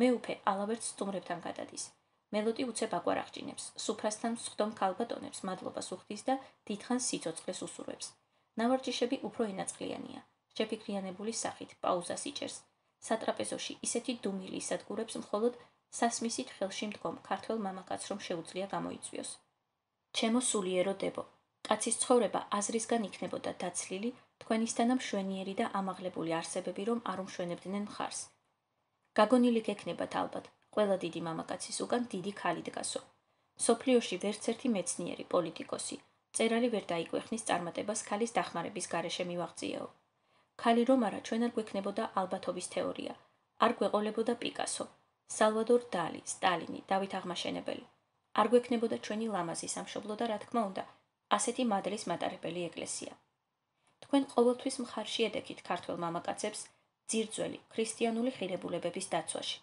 მეუფე ალავერთ სტუმრებთან გადადის. მელოტი უცებ აკვარაღჭინებს, სუფრასთან მსხდომ ქალბატონებს მადლობას უხდის და დიდხანს სიცოცხლეს უსურვებს. ნავარჯიშები უფრო ენაწყლიანია, შეფიქრიანებული სახით, პაუზას იჭერს. სატრაპეზოში ისეთი დუმილი ისადგურებს მხოლოდ სასმისით ხელში მდგომ ქართველ მამაკაცს რომ შეუძლია გამოიწვიოს. ჩემო სულიერო დებო, კაცის ცხოვრება აზრისგან იქნებოდა დაცლილი, თქვენისთანა მშვენიერი და ამაღლებული არსებები რომ არ უმშვენებდნენ მხარს. გაგონილი გექნებათ ალბათ, ყველა დიდი მამაკაცის უკან დიდი ქალი დგასო. სოფლიოში ვერც ერთი მეცნიერი, პოლიტიკოსი, წერალი ვერ დაიგვეხნის წარმატებას ქალის დახმარების გარეშე მივაღწიეო. ქალი რომ არა, ჩვენ არ გვექნებოდა ალბათობის თეორია, არ გვეყოლებოდა პიკასო, სალვადორ დალი, სტალინი, დავით აღმაშენებელი. არ გვექნებოდა ჩვენი ლამაზი სამშობლო და რა თქმა უნდა, ასეთი მადლის მატარებელი ეკლესია. თქვენ ყოველთვის მხარში ედექით ქართველ მამაკაცებს ძირძველი ქრისტიანული ღირებულებების დაცვაში.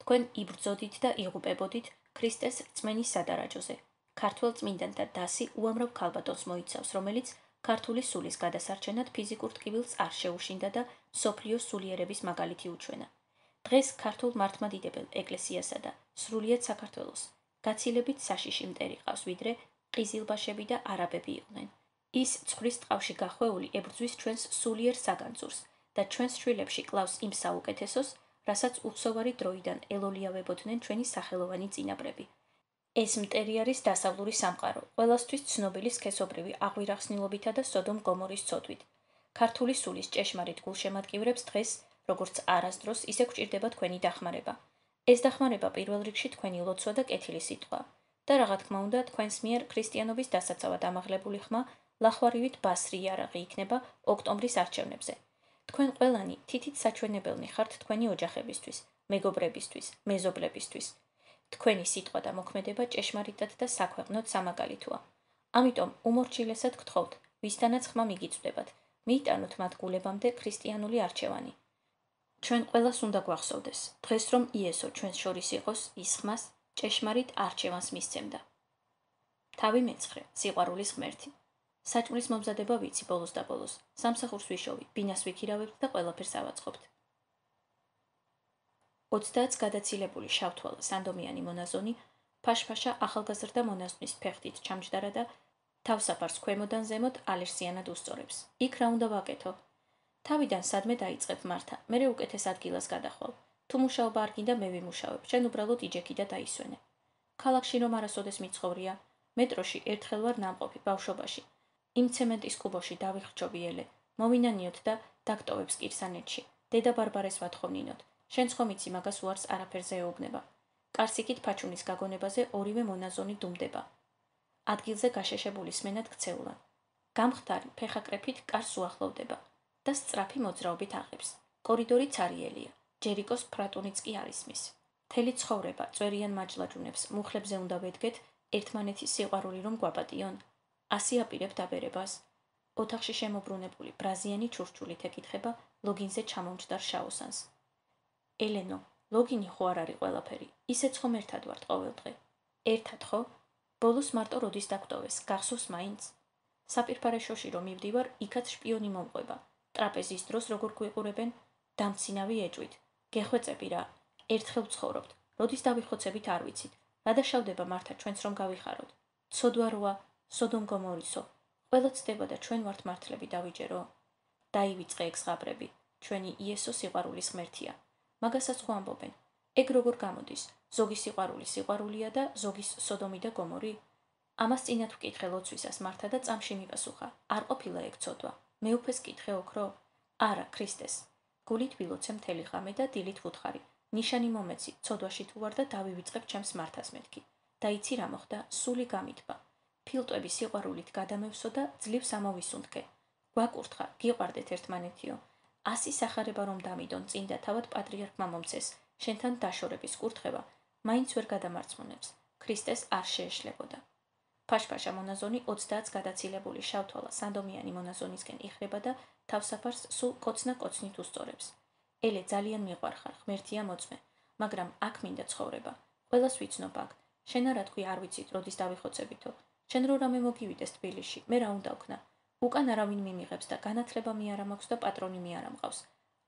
თქვენ იბრძოდით და იღუპებოდით ქრისტეს რწმენის სადარაჯოზე. ქართველ წმინდანთა დასი უამრავ ქალბატონს მოიცავს, რომელიც ქართული სულის გადასარჩენად ფიზიკურ ტკივილს არ შეუშინდა და მსოფლიოს სულიერების მაგალითი უჩვენა. დღეს ქართულ მართლმადიდებელ ეკლესიასა და სრულიად საქართველოს გაცილებით საშიში მტერი ყავს, ვიდრე ყიზილბაშები და არაბები იყვნენ. ის ცხვრის ტყავში გახვეული ებრძვის ჩვენს სულიერ საგანძურს და ჩვენს შვილებში კლავს იმ საუკეთესოს, რასაც უხსოვარი დროიდან ელოლიავებოდნენ ჩვენი სახელოვანი წინაპრები. ეს მტერი არის დასავლური სამყარო, ყველასთვის ცნობილი სქესობრივი აღვირახსნილობითა და სოდომ გომორის ცოდვით. ქართული სულის ჭეშმარიტ გულშემატკივრებს დღეს, როგორც არასდროს, ისე გვჭირდება თქვენი დახმარება. ეს დახმარება პირველ რიგში თქვენი ლოცვა და კეთილი სიტყვაა და რა თქმა უნდა, თქვენს მიერ ქრისტიანობის დასაცავად ამაღლებული ხმა ლახვარივით ბასრი იარაღი იქნება ოქტომბრის არჩევნებზე. თქვენ ყველანი თითით საჩვენებელნი ხართ თქვენი ოჯახებისთვის, მეგობრებისთვის, მეზობლებისთვის. თქვენი სიტყვა და მოქმედება ჭეშმარიტად და საქვეყნოდ სამაგალითოა. ამიტომ უმორჩილესად გთხოვთ, ვისთანაც ხმა მიგიწვდებათ, მიიტანოთ მათ გულებამდე ქრისტიანული არჩევანი. ჩვენ ყველას უნდა გვახსოვდეს, დღეს რომ იესო ჩვენს შორის იყოს, ის ხმას ჭეშმარიტ არჩევანს მისცემდა. თავი მეცხრე, სიყვარულის ღმერთი. საჭმლის მომზადება ვიცი ბოლოს და ბოლოს, სამსახურს ვიშოვი, ბინას ვიქირავებთ და ყველაფერს ავაწყობთ. 30 გადაცილებული შავთვალა სანდომიანი მონაზონი ფაშფაშა ახალგაზრდა მონაზონის ფეხით ჩამჯდარა და თავსაფარს ქვემოდან ზემოთ ალერსიანად უსწორებს. იქ რა უნდა ვაკეთო? თავიდან სადმე დაიწყებ მართა, მერე უკეთეს ადგილას გადახვალ. თუ მუშაობა არ გინდა მე ვიმუშავებ, შენ უბრალოდ იჯექი და დაისვენე. ქალაქში რომ არასოდეს მიცხოვრია, მეტროში ერთხელ ვარ ნამყოფი ბავშვობაში. იმ ცემენტის კუბოში დავიხრჩობიელე, მოვინანიოთ და დაგტოვებს კირსანეთში. დედა ბარბარეს ვათხოვნინოთ. შენ ხომ იცი მაგას უარს არაფერზე ეუბნება. კარსიკით ფაჩუნის გაგონებაზე ორივე მონაზონი დუმდება. ადგილზე გაშეშებული სმენად ქცეულან. გამხდარი ფეხაკრეფით კარს უახლოვდება და სწრაფი მოძრაობით აღებს. კორიდორი ცარიელია, ჯერიკოს ფრატუნიც კი არის მის. მთელი ცხოვრება წვერიან მაჯლაჯუნებს მუხლებზე უნდა ვედგეთ ერთმანეთის სიყვარული რომ გვაპატიონ. ასი აპირებ დაბერებას. ოთახში შემოbrunებული ბრაზიანი ჩურჩულით ეკითხება ლოგინზე ჩამომჯდარ შაოსანს. ელენო, ლოგინი ხო არ არის ყველაფერი, ისეც ხომ ერთად ვართ ყოველდღე. ერთად ხო? ბოლოს მარტო როდის დაგტოვეს, გახსოვს მაინც? საპირფარეშოში რომ მივდივარ, იქაც შპიონი მომყვება. ტრაპეზის დროს როგორ გვიყურებენ? დამცინავი ეჭვით. გეხვეწები რა, ერთხელ ვცხოვრობთ, როდის დავიხოცებით არ ვიცით. რა დაშავდება მართა ჩვენც რომ გავიხაროთ. ცოდვა როა, სოდომ გომორისო. ყველა ცდება და ჩვენ ვართ მართლები დავიჯერო. დაივიწყე ეგ ზღაპრები, ჩვენი იესო სიყვარულის ღმერთია. მაგასაც ხო ამბობენ. ეგ როგორ გამოდის? ზოგი სიყვარულია და ზოგის სოდომი და გომორი? ამას წინათ ვკითხე ლოცვისას მართა და წამში მიპასუხა. არ ყოფილა ეგ ცოდვა. მე უფეს კითხე ოქრო? არა, ქრისტეს. გულით ვილოცე მთელი ღამე და დილით ვუთხარი. ნიშანი მომეცი, ცოდვაში თუ ვარ და დავივიწყებ ჩემს მართას მეთქი. და იცი რა მოხდა? სული გამიტბა. ფილტვები სიყვარულით გადამევსო და ძლივს ამოვისუნთქე. გვაკურთხა, გიყვარდეთ ერთმანეთიო. ასი სახარება რომ დამიდონ წინ და თავად პატრიარქმა მომცეს, შენთან დაშორების კურთხება, მაინც ვერ გადამარცმუნებს. ქრისტეს არ შეეშლებოდა. ფაშფაშა მონაზონი 30 გადაცილებული შავთვალა სანდომიანი მონაზონისკენ იხრება და თავსაფარს სულ კოცნა-კოცნით უსწორებს. ელე ძალიან მიყვარხარ, ღმერთია მოწმე, მაგრამ აქ მინდა ცხოვრება. ყველას ვიცნობ აქ. შენ არა თქვი არ ვიცით როდის დავიხოცებითო. შენ რო რამე მოგივიდეს თბილისში, მე რა უნდა ვქნა? უკან არავინ მიმიღებს და განათლება მე არა მაქვს და პატრონი მე არა მყავს.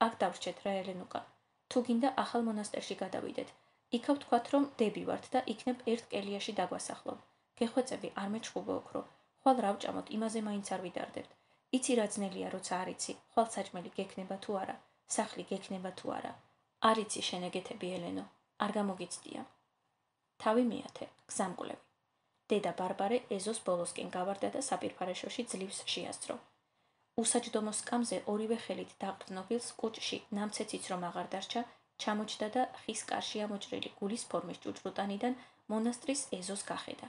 აქ დავრჩეთ რა ელენუკა. თუ გინდა ახალ მონასტერში გადავიდეთ. იქა ვთქვათ რომ დები ვართ და იქნებ ერთ კელიაში დაგვასახლობ. გეხვეწები არ მეჩხუბო ოქრო. ხვალ რა ვჭამოთ, იმაზე მაინც არ ვიდარდებთ. იცი რა ძნელია როცა არ იცი, ხვალ საჭმელი გექნება თუ არა, სახლი გექნება თუ არა. არ იცი შენ ეგეთები ელენო, არ გამოგიცდია. თავი მიათე, გზამკვლევი. დედა ბარბარე ეზოს ბოლოსკენ გავარდა და საპირფარეშოში ძლივს შეასწრო. უსაჯდომო სკამზე ორივე ხელით დაყრდნობილს კუჭში ნამცეციც რომ აღარ დარჩა, ჩამოჯდა და ხის კარში ამოჭრილი გულის ფორმის ჭუჭრუტანიდან მონასტრის ეზოს გახედა.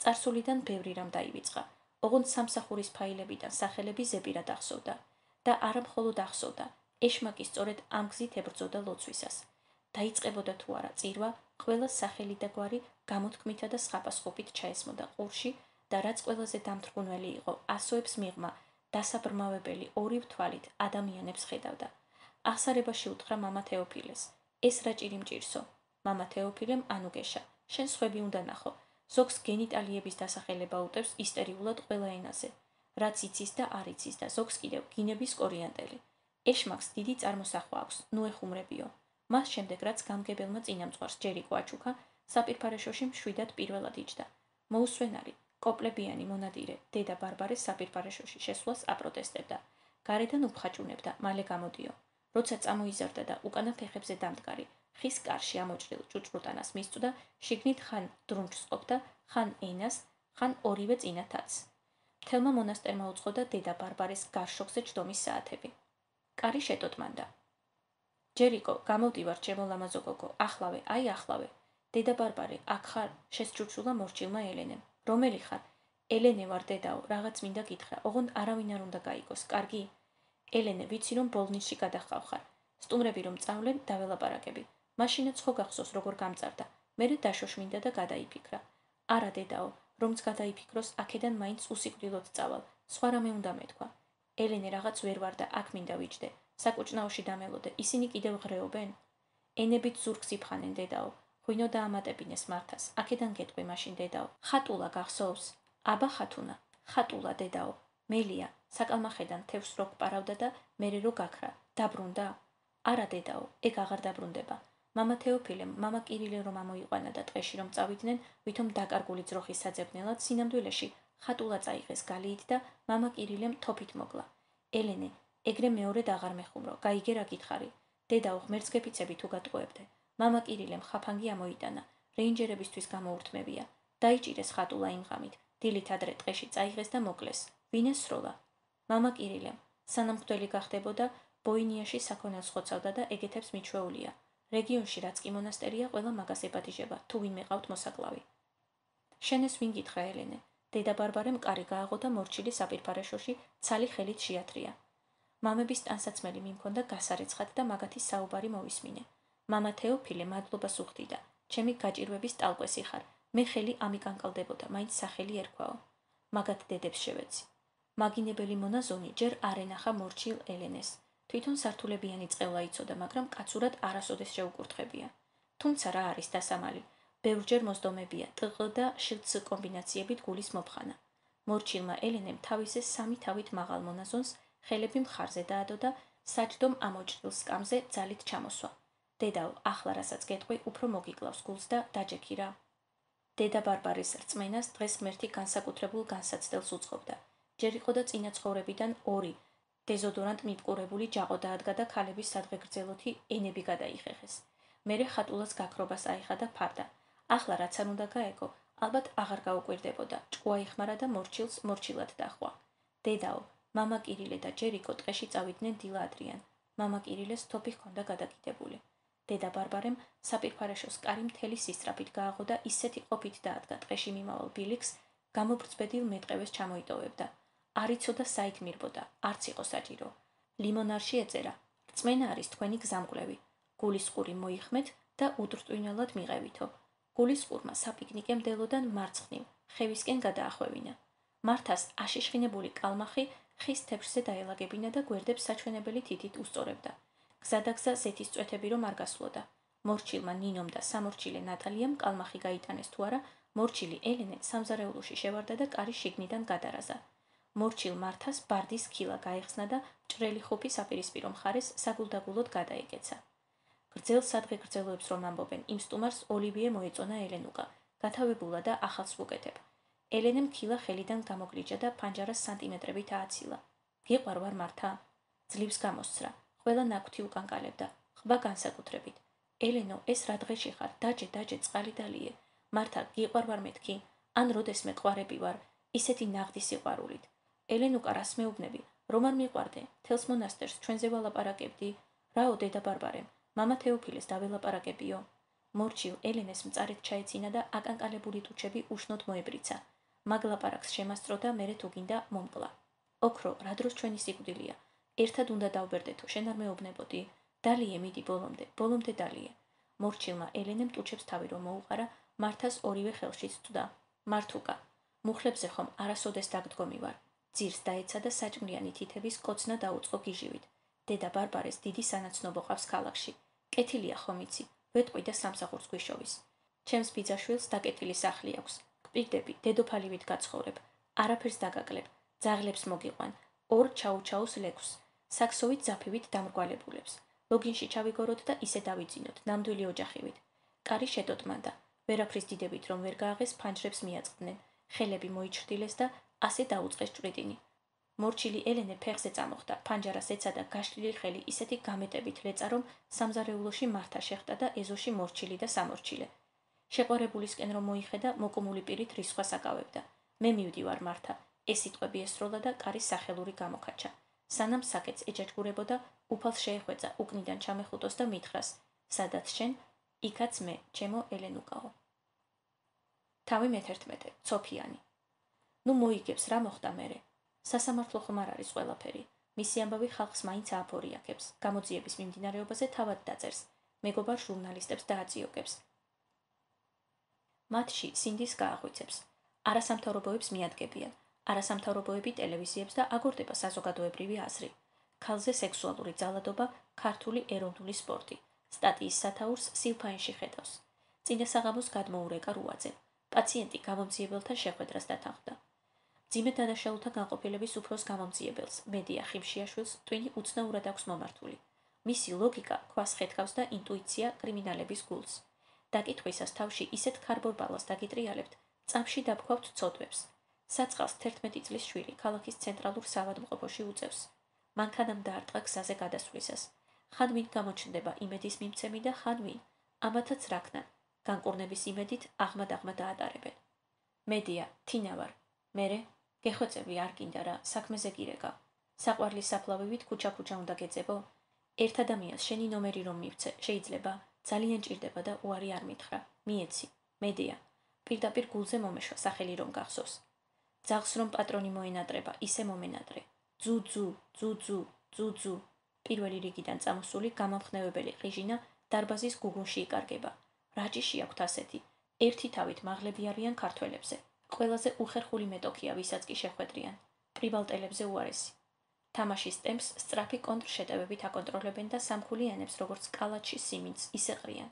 წარსულიდან ბევრი რამ დაივიწყა. ოღონდ სამსახურის ფაილებიდან სახელები ზეპირად ახსოვდა და არა მხოლოდ ახსოვდა, ეშმაკი სწორედ ამ გზით ებრძოდა ლოცვისას. დაიწყებოდა თუ არა წირვა, ყველა სახელი და გვარი გამოთქმითა და სხაპასხუპით ჩაესმოდა ყურში და რაც ყველაზე დამთრგუნველი იყო, ასოებს მიღმა, დასაბრმავებელი ორივ თვალით ადამიანებს ხედავდა. აღსარებაში უთხრა მამა თეოფილეს. ეს რა ჭირი მჭირსო? მამა თეოფილემ ანუგეშა, შენ სხვები უნდა ნახო. ზოგს გენიტალიების დასახელება უტევს ისტერიულად ყველა ენაზე, რაც იცის და არ იცის და ზოგს კიდევ გინების კორიანდელი. ეშმაკს დიდი წარმოსახვა აქვს, ნუ ეხუმრებიო. მას შემდეგ რაც გამგებელმა წინამძღვარს ჯერიკო აჩუქა, საპირფარეშოში მშვიდად პირველად იჯდა. მოუსვენარი, კოპლებიანი მონადირე დედა ბარბარეს საპირფარეშოში შესვლას აპროტესტებდა. გარედან უფხაჭუნებდა, მალე გამოდიო. როცა წამოიზარდა და უკანა ფეხებზე დამდგარი, ხის კარში ამოჭრილ ჭუჭრუტანას მისწვდა, შიგნით ხან დრუნჩს ყოფდა, ხან ენას, ხან ორივე წინათაც. მთელმა მონასტერმა უწყოდა დედა ბარბარეს გარშოგზე ჯდომის საათები. კარი შეტოტმანდა. ჯერიკო, გამოვდივარ, ჩემო ლამაზო გოგო, ახლავე, აი ახლავე. დედა ბარბარე, აქ ხარ? შესჭურჭულა მორჩილმა ელენემ. რომელი ხარ? ელენე ვარ, დედაო, რაღაც მინდა გითხრა, ოღონდ არავინ არ უნდა გაიგოს, კარგი? ელენე, ვიცი რომ ბოლნისში გადახავ ხარ. სტუმრები რომ წავლენ, დაველაპარაკები. მაშინაც ხო გახსოვს როგორ გამწარდა. მერე დაშოშმინდა და გადაიფიქრა. არა, დედაო, რომც გადაიფიქროს, აქედან მაინც უსიკვდილოდ წავალ. სხვა რამე უნდა მეთქვა. ელენე, რაღაც ვერ ვარ და აქ მინდა ვიჯდე. საკუჭნაოში დამელოდე, ისინი კიდევ ღრეობენ? ენებით ზურგს იფხანენ, დედაო. ღვინო დაამატებინეს მართას. აქედან გეტყვი მაშინ, დედაო. ხატულა გახსოვს? აბა ხათუნა. ხატულა, დედაო. მელია, საკალმახედან თევს რო გპარავდა და მერე რო გაქრა. დაბრუნდა? არა, დედაო, ეგ აღარ დაბრუნდება. მამა თეოფილემ, მამა კირილე რომ ამოიყვანა და ტყეში რომ წავიდნენ, ვითომ დაკარგული ძროხის საძებნელად სინამდვილეში ხატულა წაიღეს გალიით და მამა კირილემ თოფით მოკლა. ელენე, ეგრე მეორედ აღარ მეხუმრო, გაიგე რა გითხარი. დედაო, ღმერთს გეფიცები თუ გატყუებდე. მამა კირილემ ხაფანგი ამოიტანა, რეინჯერებისთვის გამოურთმევია. დაიჭირეს ხატულა იმ ღამით, დილით ადრე ტყეში წაიღეს და მოკლეს. ვინ ესროლა? მამა კირილემ. სანამ მღვდელი გახდებოდა, ბოინიაში საქონელს ხოცავდა და ეგეთებს მიჩვეულია. რეგიონში რაც კი მონასტერია, ყველა მაგას ებადიჟება, თუ ვინმე ყავთ მოსაკლავი. შენ ეს ვინ გითხრა, ელენე? დედა ბარბარემ კარი გააღო და მორჩილი საპირფარეშოში ცალი ხელით შეათრია. მამების ტანსაცმელი მიმქონდა გასარეცხად და მაგათი საუბარი მოვისმინე. მამა თეოფილე მადლობას უხდიდა. ჩემი გაჭირვების ტალკვესი ხარ. მე ხელი ამიკანკალდებოდა, მაინც სახელი ერქვაო. მაგათ დედებს შევეცი. მაგინებელი მონაზონი ჯერ არ ენახა მორჩილ ელენეს. თვითონ სართულებიანი წყევლა იცოდა, მაგრამ კაცურად არასოდეს შეუკურთხებია. თუმცა რა არის დასამალი? ბევრჯერ მოსდომებია, ტყ და შც კომბინაციებით გულის მოფხანა. მორჩილმა ელენემ თავისე სამი თავით მაღალ მონაზონს ხელები მხარზე დაადო და საჯდომ ამოჭრილ სკამზე ძალით ჩამოსვა. დედაო, ახლა რასაც გეტყვი, უფრო მოგიკლავს გულს და დაჯექი რა. დედა ბარბარის რწმენას დღეს ღმერთი განსაკუთრებულ განსაცდელს უწყობდა. ჯერ იყო და წინა ცხოვრებიდან ორი დეზოდორანტ მიბყურებული ჯაყო დაადგა და ქალების სადღეგრძელოთი ენები გადაიხეხეს. მერე ხატულას გაქრობას აიხა და ფარდა. ახლა რაც არ უნდა გაეგო, ალბათ აღარ გაუკვირდებოდა, ჭკუა იხმარა და მორჩილს მორჩილად დახვა. დედაო, მამა კირილე და ჯერიკო ტყეში წავიდნენ დილა ადრიან. მამა კირილეს თოფი ჰქონდა გადაკიდებული. დედა ბარბარემ საპირფარეშოს კარი მთელი სისწრაფით გააღო და ისეთი ყოფით დაადგა ტყეში მიმავალ ბილიქს, გამობრძბედილ მეტყევეს ჩამოიტოვებდა. არ იცოდა საით მირბოდა, არც იყო საჭირო. ლიმონარში ეწერა, რწმენა არის თქვენი გზამკვლევი. გულისყური მოიხმეთ და უდრტვინელად მიყევითო. გულისყურმა საპიკნიკე მდელოდან მარცხნივ, ხევისკენ გადაახვევინა. მართას აშიშხინებული კალმახი ხის თეფშზე დაელაგებინა და გვერდებს საჩვენებელი თითით უსწორებდა. გზადაგზა ზეთის წვეთები რომ არ გასვლოდა. მორჩილმა ნინომ და სამორჩილე ნატალიამ კალმახი გაიტანეს თუ არა, მორჩილი ელენე სამზარეულოში შევარდა და კარი შიგნიდან გადარაზა. მორჩილ მართას ბარდის ქილა გაეხსნა და ჭრელი ხופი საპირისპირო მხარეს საგულდაგულოდ გადაეკეცა. გრძელ სადღეგრძელოებს რომ ამბობენ, იმ სტუმარს ოლივიე მოეწონა ელენუკა, გათავებულა და ახალს ვუკეთებ. ელენემ ქილა ხელიდან გამოგლიჯა და ფანჯარას სანტიმეტრებით ააცილა. გიყვარ ვარ მართა? ძლივს გამოსცრა, ყველა ნაკვთი უკანკალებდა, ხბა განსაკუთრებით. ელენო, ეს რა დღეში ხარ? დაჯე, წყალი დალიე. მართა, გიყვარ ვარ მეთქი? ან როდესმე ყვარები ვარ, ისეთი ნაღდი სიყვარულით. ელენუკა, რას მეუბნები? რომ არ მიყვარდე, თელს მონასტერს ჩვენზე ვალაპარაკებდი. რაო, დედა ბარბარემ, მამა თეოფილეს დაველაპარაკებიო. მორჩილ ელენეს მწარედ ჩაეცინა და აკანკალებული ტუჩები უშნოდ მოებრიცა. მაგ ლაპარაკს შემასწრო და მერე თუ გინდა მომკლა. ოქრო, რა დროს ჩვენი სიკვდილია? ერთად უნდა დავბერდეთო, შენ არ მეუბნებოდი? დალიე, მიდი ბოლომდე დალიე. მორჩილმა ელენემ ტუჩებს თავი რომ მოუყარა, მართას ორივე ხელშიც წვდა. მართუკა, მუხლებზე ხომ არასოდეს დაგდგომი ვარ. ძირს დაეცა და საჭმლიანი თითების კოცნა დაუწყო გიჟივით. დედა ბარბარეს დიდი სანაცნობო ყავს ქალაქში. კეთილია ხომ იცი, ვეტყვი და სამსახურს გვიშოვის. ჩემს ბიძაშვილს დაკეტილი სახლი აქვს. გპირდები, დედოფალივით გაცხოვრებ. არაფერს დაგაკლებ, ძაღლებს მოგიყვან, 2 ჩაუჩაუს ლექს, საქსოვით ძაფივით დამრგვალებულებს. ლოგინში ჩავიგოროთ და ისე დავიძინოთ, ნამდვილი ოჯახივით. კარი შეტოტმანდა, ვერაფრის დიდებით რომ ვერ გააღეს, ფანჯრებს მიაწყდნენ, ხელები მოიჩრდილეს და ასე დაუწყეს ჭვრიტინი. მორჩილი ელენე ფეხზე წამოხდა, ფანჯარას ეცადა გაშლილი ხელი ისეთი გამეტებით ლეწა, რომ სამზარეულოში მართა შეხტა და ეზოში მორჩილი და სამორჩილე. შეყვარებულისკენ რომ მოიხედა, მოკუმული პირით რისხვას აკავებდა. მე მივდივარ მართა, ეს სიტყვები ესროლა და კარის სახელური გამოკაჩა. სანამ საკეთს ეჯაჯგურებოდა, უფალს შეეხვეწა, უკნიდან ჩამეხუტოს და მითხრას, სადაც შენ, იქაც მე, ჩემო ელენუკაო. თავი მე-11, ცოფიანი. ნუ მოიგებს, რა მოხდა მერე? სასამართლო ხომ არ არის ყველაფერი. მისი ამბავი ხალხს მაინც ააფორიაქებს, გამოძიების მიმდინარეობაზე თავად დაწერს, მეგობარ ჟურნალისტებს დააწიოკებს. მათში სინდის გააღვიცებს. არასამთავრობოებს მიადგებიან, არასამთავრობოები ტელევიზიებს და აგორდება საზოგადოებრივი აზრი. ქალზე სექსუალური ძალადობა, ქართული ეროვნული სპორტი. სტატიის სათაურს სილფაენში ხედავს. წინა საღამოს გადმოურეკა რუაძე. პაციენტი გამომძიებელთან შეხვედრას დათანხმდა. მძიმე დანაშაულთა განყოფილების უფროს გამომძიებელს, მედია ხიმშიაშვილს, ტვინი უცნაურად აქვს მომართული. მისი ლოგიკა ქვას ხეთქავს და ინტუიცია კრიმინალების გულს. დაკითხვისას თავში ისეთ ქარბორბალას დაგიტრიალებთ, წამში დაბქვავთ ცოდვებს. საწყალს 11 წლის შვილი ქალაქის ცენტრალურ საავადმყოფოში უწევს. მანქანამ დაარტყა გზაზე გადასვლისას. ხან ვინ გამოჩნდება იმედის მიმცემი და ხან ვინ, ამათაც რაქნან, განკურნების იმედით აღმად დაატარებენ. მედია, თინა ვარ. მერე, გეხვეწები არ გინდა რა, საქმეზე გირეკავ. საყვარლის საფლავივით ქუჩა-ქუჩა უნდა გეძებო? ერთ ადამიანს შენი ნომერი რომ მივცე, შეიძლება? ძალიან ჭირდება და უარი არ მითხრა. მიეცი. მედია, პირდაპირ გულზე მომეშვა სახელი რომ გახსოვს. ძაღლს რომ პატრონი მოენატრება, ისე მომენატრე. ძუ. პირველი რიგიდან წამოსული გამამხნევებელი ყიჟინა დარბაზის გუგუნში იკარგება. რაჭიში აქვთ ასეთი, ერთი თავით მაღლები არიან ქართველებზე. ყველაზე უხერხული მეტოქია, ვისაც კი შეხვედრიან. პრივალტელებზე უარესი. თამაშის ტემპს სწრაფი კონტრშეტევებით აკონტროლებენ და სამქულიანებს როგორც კალათში სიმინდს ისე ყრიან.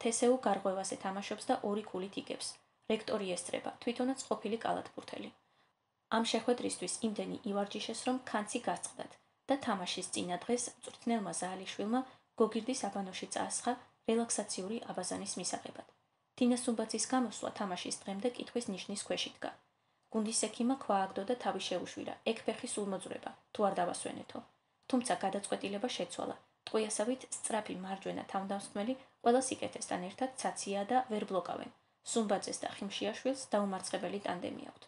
თესეუ გარღვევაზე თამაშობს და 2 ქულით იგებს. რექტორი ესწრება, თვითონაც ყოფილი კალათბურთელი. ამ შეხვედრისთვის იმდენი ივარჯიშეს, რომ ქანცი გასწყდათ და თამაშის წინა დღეს მწვრთნელმა ზაალიშვილმა გოგირდის აბანოში წაასხა რელაქსაციური აბაზანის მისაღებად. თინა სუმბაძის გამოსვლა თამაშის დღემდე კითხვის ნიშნის ქვეშ იდგა. გუნდის ექიმმა ქვა აგდო და თავი შეუშვირა, ეგ ფეხი სულ მოძვრება, თუ არ დავასვენეთო. თუმცა გადაწყვეტილება შეცვალა. ტყვიასავით სწრაფი მარჯვენა თავდამსხმელი ყველა სიკეთესთან ერთად ცაცია და ვერ ბლოკავენ. სუმბაძეს და ხიმშიაშვილს დაუმარცხებელი ტანდემი აქვთ.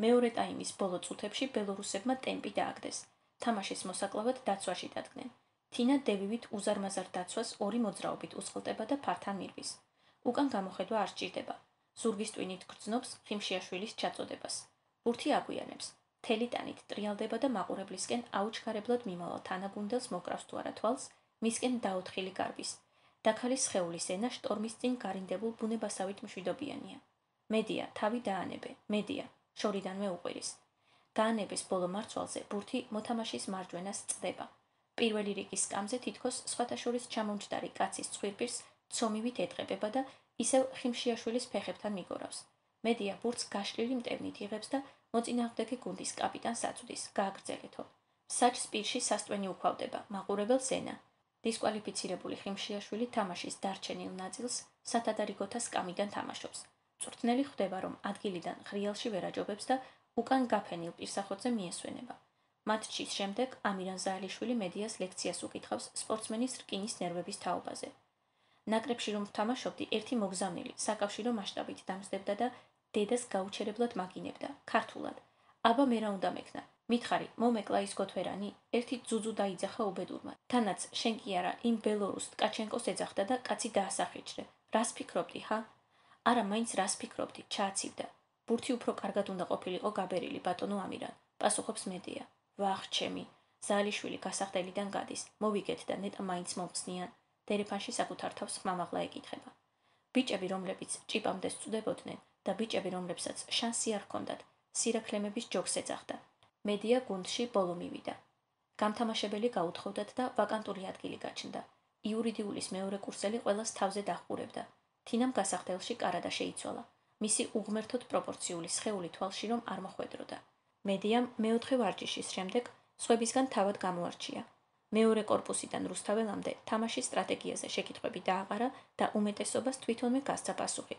მეორე ტაიმის ბოლო წუთებში ბელორუსებმა ტემპი დააგდეს. თამაშის მოსაკლავად დაცვაში დადგნენ. თინა დევივით უზარმაზარ დაცვას 2 მოძრაობით უწყლტება და ფართან მირვის. უკან გამოხედვა არ სჭირდება. ზურგის ტვინით გრძნობს ხიმშიაშვილის ჩაწოდებას. ბურთი აგვიანებს. მთელი ტანით ტრიალდება და მაყურებლისკენ აუჩქარებლად მიმავალ თანაგუნდელს მოკრავს თუ არა თვალს, მისკენ დაოთხილი გარბის. დაქალის სხეულის ენა შტორმის წინ გარინდებულ ბუნებასავით მშვიდობიანია. მედია, თავი დაანებე, მედია, შორიდანვე უყვირის. დაანების ბოლო მარცვალზე ბურთი მოთამაშის მარჯვენას წდება. პირველი რიგის სკამზე თითქოს სხვათა შორის ჩამომჯდარი კაცის ცხვირპირს ცომივით ეტყებება და ისევ ხიმშიაშვილის ფეხებთან მიგორავს. მედია ბურთს გაშლილი მტევნით იღებს და მოწინააღმდეგე გუნდის კაპიტანს აწვდის, გააგრძელეთო. საჭს პირში სასტვენი უქვავდება, მაყურებელს ენა. დისკვალიფიცირებული ხიმშიაშვილი თამაშის დარჩენილ ნაწილს სათადარიგოთა სკამიდან თამაშობს. მწვრთნელი ხვდება, რომ ადგილიდან ღრიალში ვერ აჯობებს და უკან გაფენილ პირსახოთზე მიესვენება. მატჩის შემდეგ ამირან ზაალიშვილი მედიას ლექციას უკითხავს სპორტსმენის რკინის ნერვების თაობაზე. ნაკრებში რომ ვთამაშობდი, ერთი მოგზავნილი საკავშირო მასშტაბით დამზდებდა და დედას გაუჩერებლად მაგინებდა, ქართულად. აბა მე რა უნდა მექნა? მითხარი, მომეკლა ის გოთვერანი, ერთი ძუძუ დაიძახა უბედურმა. თანაც შენ კი არა, იმ ბელორუს ტკაჩენკოს ეძახდა და კაცი დაასახიჭრე. რას ფიქრობდი, ხა? არა, მაინც რას ფიქრობდი, ჩააცივდა. ბურთი უფრო კარგად უნდა ყოფილიყო გაბერილი, ბატონო ამირან, პასუხობს მედია. ვახ, ჩემი, ზაალიშვილი გასახდელიდან გადის, მოვიგეთ და ნეტა მაინც მომხსნიან. დერეფანში საკუთარ თავს ხმამაღლა ეკითხება. ბიჭები, რომლებიც ჭიპამდე სწუდებოდნენ და ბიჭები, რომლებსაც შანსი არ ჰქონდათ, სირაქლემების ჯოგს ეძახდა. მედია გუნდში ბოლო მივიდა. გამთამაშებელი გაუთხოვდათ და ვაკანტური ადგილი გაჩნდა. იურიდიულის მეორე კურსელი ყველას თავზე დაჰყურებდა. თინამ გასახდელში კარადა შეიცვალა. მისი უღმერთოდ პროპორციული სხეული თვალში რომ არ მოხვედროდა. მედიამ მეოთხე ვარჯიშის შემდეგ სხვებისგან თავად გამოარჩია. მეორე კორპუსიდან რუსთაველამდე თამაშის სტრატეგიაზე შეკითხვები დააყარა და უმეტესობას თვითონვე გასცა პასუხი.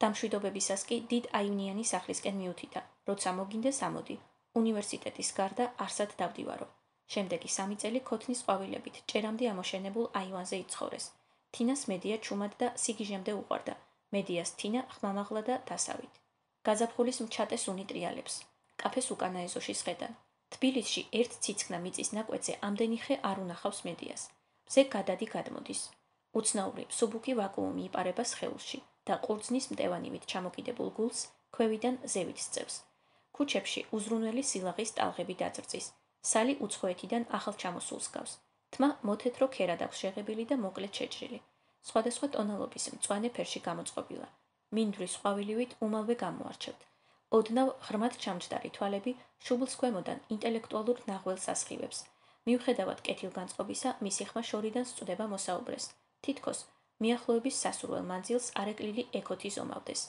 დამშვიდობებისას კი დიდ აივნიანი სახლისკენ მიუთიტა, როცა მოგინდეს ამოდი. უნივერსიტეტის გარდა არსად დავდივარო. შემდეგი 3 წელი ქოთნის ყვავილებით ჭერამდე ამოშენებულ აივანზე იცხოვრეს. თინას მედია ჩუმად და სიგიჟემდე უყვარდა. მედიას თინა ხმამაღლა და დასავით. გაზაფხულის მჩატეს უნიტრიალებს. კაფეს უკანა ეზოში სხედან. თბილისში ერთ ციცქნა მიწის ნაკვეთზე ამდენი ხე არ უნახავს მედიას. მზე გადადი გადმოდის. უცნაური მსუბუქი ვაკუუმი იპარება სხეულში და ყურძნის მტევანივით ჩამოკიდებულ გულს ქვევიდან ზევით სწევს. ქუჩებში უზრუნველი სილაღის ტალღები დაძრწის. სალი უცხოეთიდან ახალ ჩამოსულს გავს. თმა მოთეთრო ქერად აქვს შეღებილი და მოკლედ შეჭრილი. სხვადასხვა ტონალობის მწვანე ფერში გამოწყობილა. მინდვრის ყვავილივით უმალვე გამოარჩევთ. ოდნავ ღრმად ჩამჯდარი თვალები შუბლს ქვემოდან ინტელექტუალურ ნაღველს ასხივებს. მიუხედავად კეთილგანწყობისა, მისი ხმა შორიდან სწუდება მოსაუბრეს. თითქოს მიახლოების სასურველ მანძილს არეკლილი ეკოთი ზომავდეს.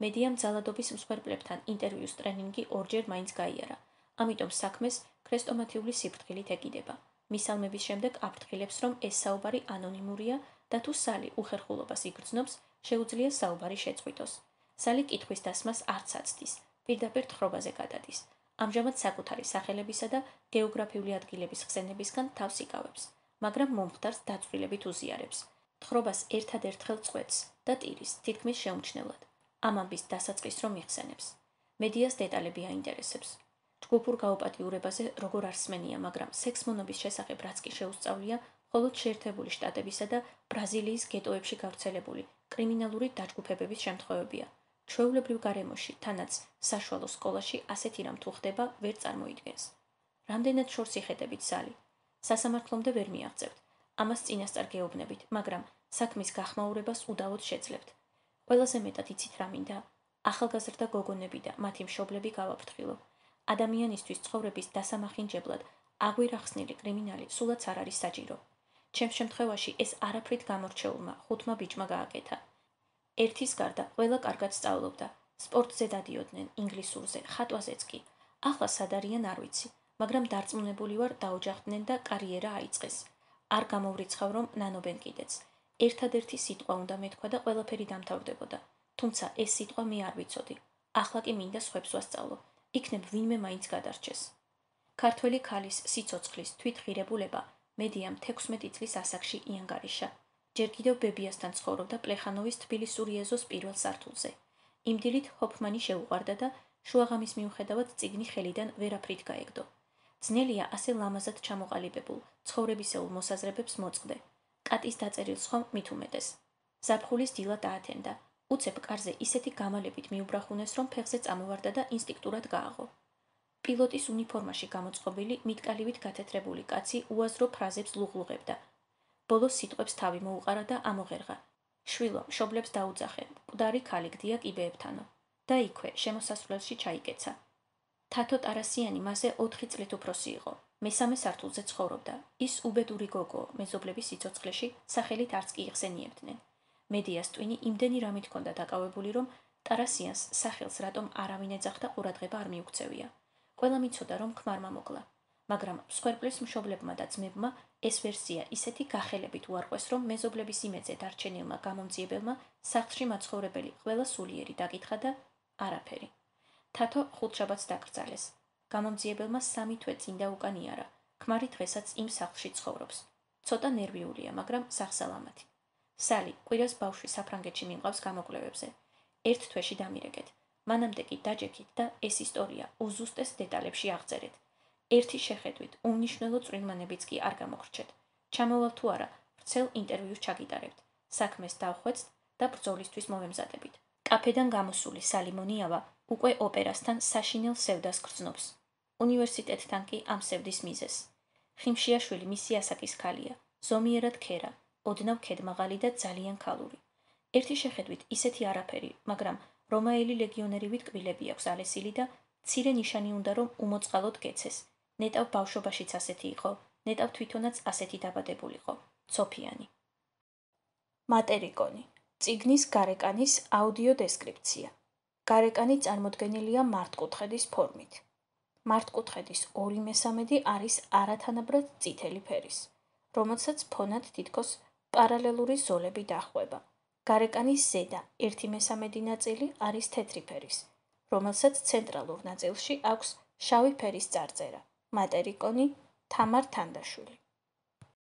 მედიამ ძალადობის მსხვერპლებთან ინტერვიუს ტრენინგი ორჯერ მაინც გაიარა. ამიტომ საქმეს ქრესტომათიული სიფრთხილით ეკიდება. მისალმების შემდეგ აფრთხილებს, რომ ეს საუბარი ანონიმურია და თუ სალი უხერხულობას იგრძნობს, შეუძლია საუბარი შეწყვიტოს. სალი კითხვის დასმას არც აცდის, პირდაპირ თხრობაზე გადადის. ამჟამად საკუთარი სახელებისა და გეოგრაფიული ადგილების ხსენებისგან თავს იკავებს, მაგრამ მომხდარს დაწვრილებით უზიარებს. თხრობას ერთადერთხელ წყვეტს და ტირის, თითქმის შეუმჩნევლად. ამ ამბის დასაწყის რომ იხსენებს. მედიას დეტალები აინტერესებს. ჯგუფურ გაუპატიურებაზე როგორ არსმენია, მაგრამ სექსმონობის შესახებ რაც კი შეუსწავლია, მხოლოდ შეერთებული შტატებისა და ბრაზილიის გეტოებში გავრცელებული კრიმინალური დაჯგუფებების შემთხვევებია. ჩვეულებრივ გარემოში, თანაც საშუალო სკოლაში ასეთი რამ თუ ხდება, ვერ წარმოიდგენს. რამდენად შორს იხედებით სალი. სასამართლომდე ვერ მიაღწევთ. ამას წინასწარ გეუბნებით, მაგრამ საქმის გახმაურებას უდავოდ შეძლებთ. ყველაზე მეტად იცით რა მინდა? ახალგაზრდა გოგონები და მათი მშობლები გავაფრთხილო. ადამიანისთვის ცხოვრების დასამახინჯებლად აღვირახსნილი კრიმინალი სულაც არ არის საჭირო. ჩემს შემთხვევაში ეს არაფრით გამორჩეულმა 5 ბიჭმა გააკეთა. ერთის გარდა ყველა კარგად სწავლობდა. სპორტზე დადიოდნენ, ინგლისურზე, ხატვაზეც კი. ახლა სად არიან არ ვიცი, მაგრამ დარწმუნებული ვარ დაოჯახდნენ და კარიერა აიწყეს. არ გამოვრიცხავ რომ ნანობენ კიდეც. ერთადერთი სიტყვა უნდა მეთქვა და ყველაფერი დამთავრდებოდა. თუმცა ეს სიტყვა მე არ ვიცოდი. ახლა კი მინდა სხვებს ვასწავლო. იქნებ ვინმე მაინც გადარჩეს. ქართველი ქალის სიცოცხლის თვითღირებულება მედიამ 16 წლის ასაკში იანგარიშა. ჯერ კიდევ ბებიასთან ცხოვრობდა პლეხანოვის თბილისური ეზოს პირველ სართულზე. იმ დილით ჰოფმანი შეუყვარდა და შუაღამის მიუხედავად წიგნი ხელიდან ვერაფრით გაეგდო. ძნელია ასე ლამაზად ჩამოყალიბებულ ცხოვრებისეულ მოსაზრებებს მოწყდე. კატის დაწერილს ხომ მით უმეტეს. ზაფხულის დილა დაათენდა. უცებ კარზე ისეთი გამალებით მიუბრახუნეს, რომ ფეხზე წამოვარდა და ინსტინქტურად გააღო. პილოტის უნიფორმაში გამოწყობილი მიткаლივით გათეთრებული კაცი უაზრო ფრაზებს ლუღლუღებდა. ბოლოს სიტყვებს თავი მოუყარა და ამოღერღა. შვილო, მშობლებს დაუძახე, მკვდარი ქალი გდია კიბეებთანო. და იქვე შემოსასვლელში ჩაიკეცა. თათო ტარასიანი მასზე 4 წლით უფროსი იყო. მესამე სართულზე ცხოვრობდა. ის უბედური გოგო, მეზობლების სიცოცხლეში სახელით არც კი იხსენიებდნენ. მედიას ტვინი იმდენი რამით ჰქონდა დაკავებული, რომ ტარასიანს სახელს რატომ არავინ ეძახდა ყურადღება არ მიუქცევია. ყველა მიცოდა, რომ ქმარმა მოკლა. მაგრამ მსხვერპლის მშობლებმა და ძმებმა ეს ვერსია ისეთი გახელებით უარყვეს, რომ მეზობლების იმედზე დარჩენილმა გამომძიებელმა სახლში მაცხოვრებელი ყველა სულიერი დაკითხა და არაფერი. თათო ხუთშაბათს დაკრძალეს. გამომძიებელმა 3 თვე წინ და უკან იარა. ქმარი დღესაც იმ სახლში ცხოვრობს. ცოტა ნერვიულია, მაგრამ სახსალამათი. სალი კვირას ბავშვი საფრანგეთში მიმყავს გამოკვლევებზე. 1 თვეში დამირეკეთ. მანამდე კი დაჯექით და ეს ისტორია უზუსტეს დეტალებში აღწერეთ. ერთი შეხედვით უმნიშვნელო წვრილმანებიც კი არ გამოგრჩეთ. ჩამოვალ თუ არა, ვრცელ ინტერვიუს ჩაგიტარებთ. საქმეს დავხვეცთ და ბრძოლისთვის მოვემზადებით. კაფედან გამოსული სალი მონიავა უკვე ოპერასთან საშინელ სევდას გრძნობს. უნივერსიტეტთან კი ამ სევდის მიზეზს. ხიმშიაშვილი მისი ასაკის ქალია, ზომიერად ქერა, ოდნავ ქედმაღალი და ძალიან ქალური. ერთი შეხედვით ისეთი არაფერი, მაგრამ რომაელი ლეგიონერივით კბილები აქვს ალესილი და მცირე ნიშანი უნდა რომ უმოწყალოდ გეცეს. ნეტავ ბავშვობაშიც ასეთი იყო, ნეტავ თვითონაც ასეთი დაბადებულიყო. ცოფიანი. მატერიკონი. წიგნის გარეკანის აუდიო დესკრიფცია. გარეკანი წარმოდგენილია მართკუთხედის ფორმით. მართკუთხედის 2/3 არის არათანაბრად წითელი ფერის, რომელსაც ფონად თითქოს პარალელური ზოლები დაჰყვება. გარეკანის ზედა 1/3 ნაწილი არის თეთრი ფერის, რომელსაც ცენტრალურ ნაწილში აქვს შავი ფერის წარწერა. მატერიკონი თამარ თანდაშვილი.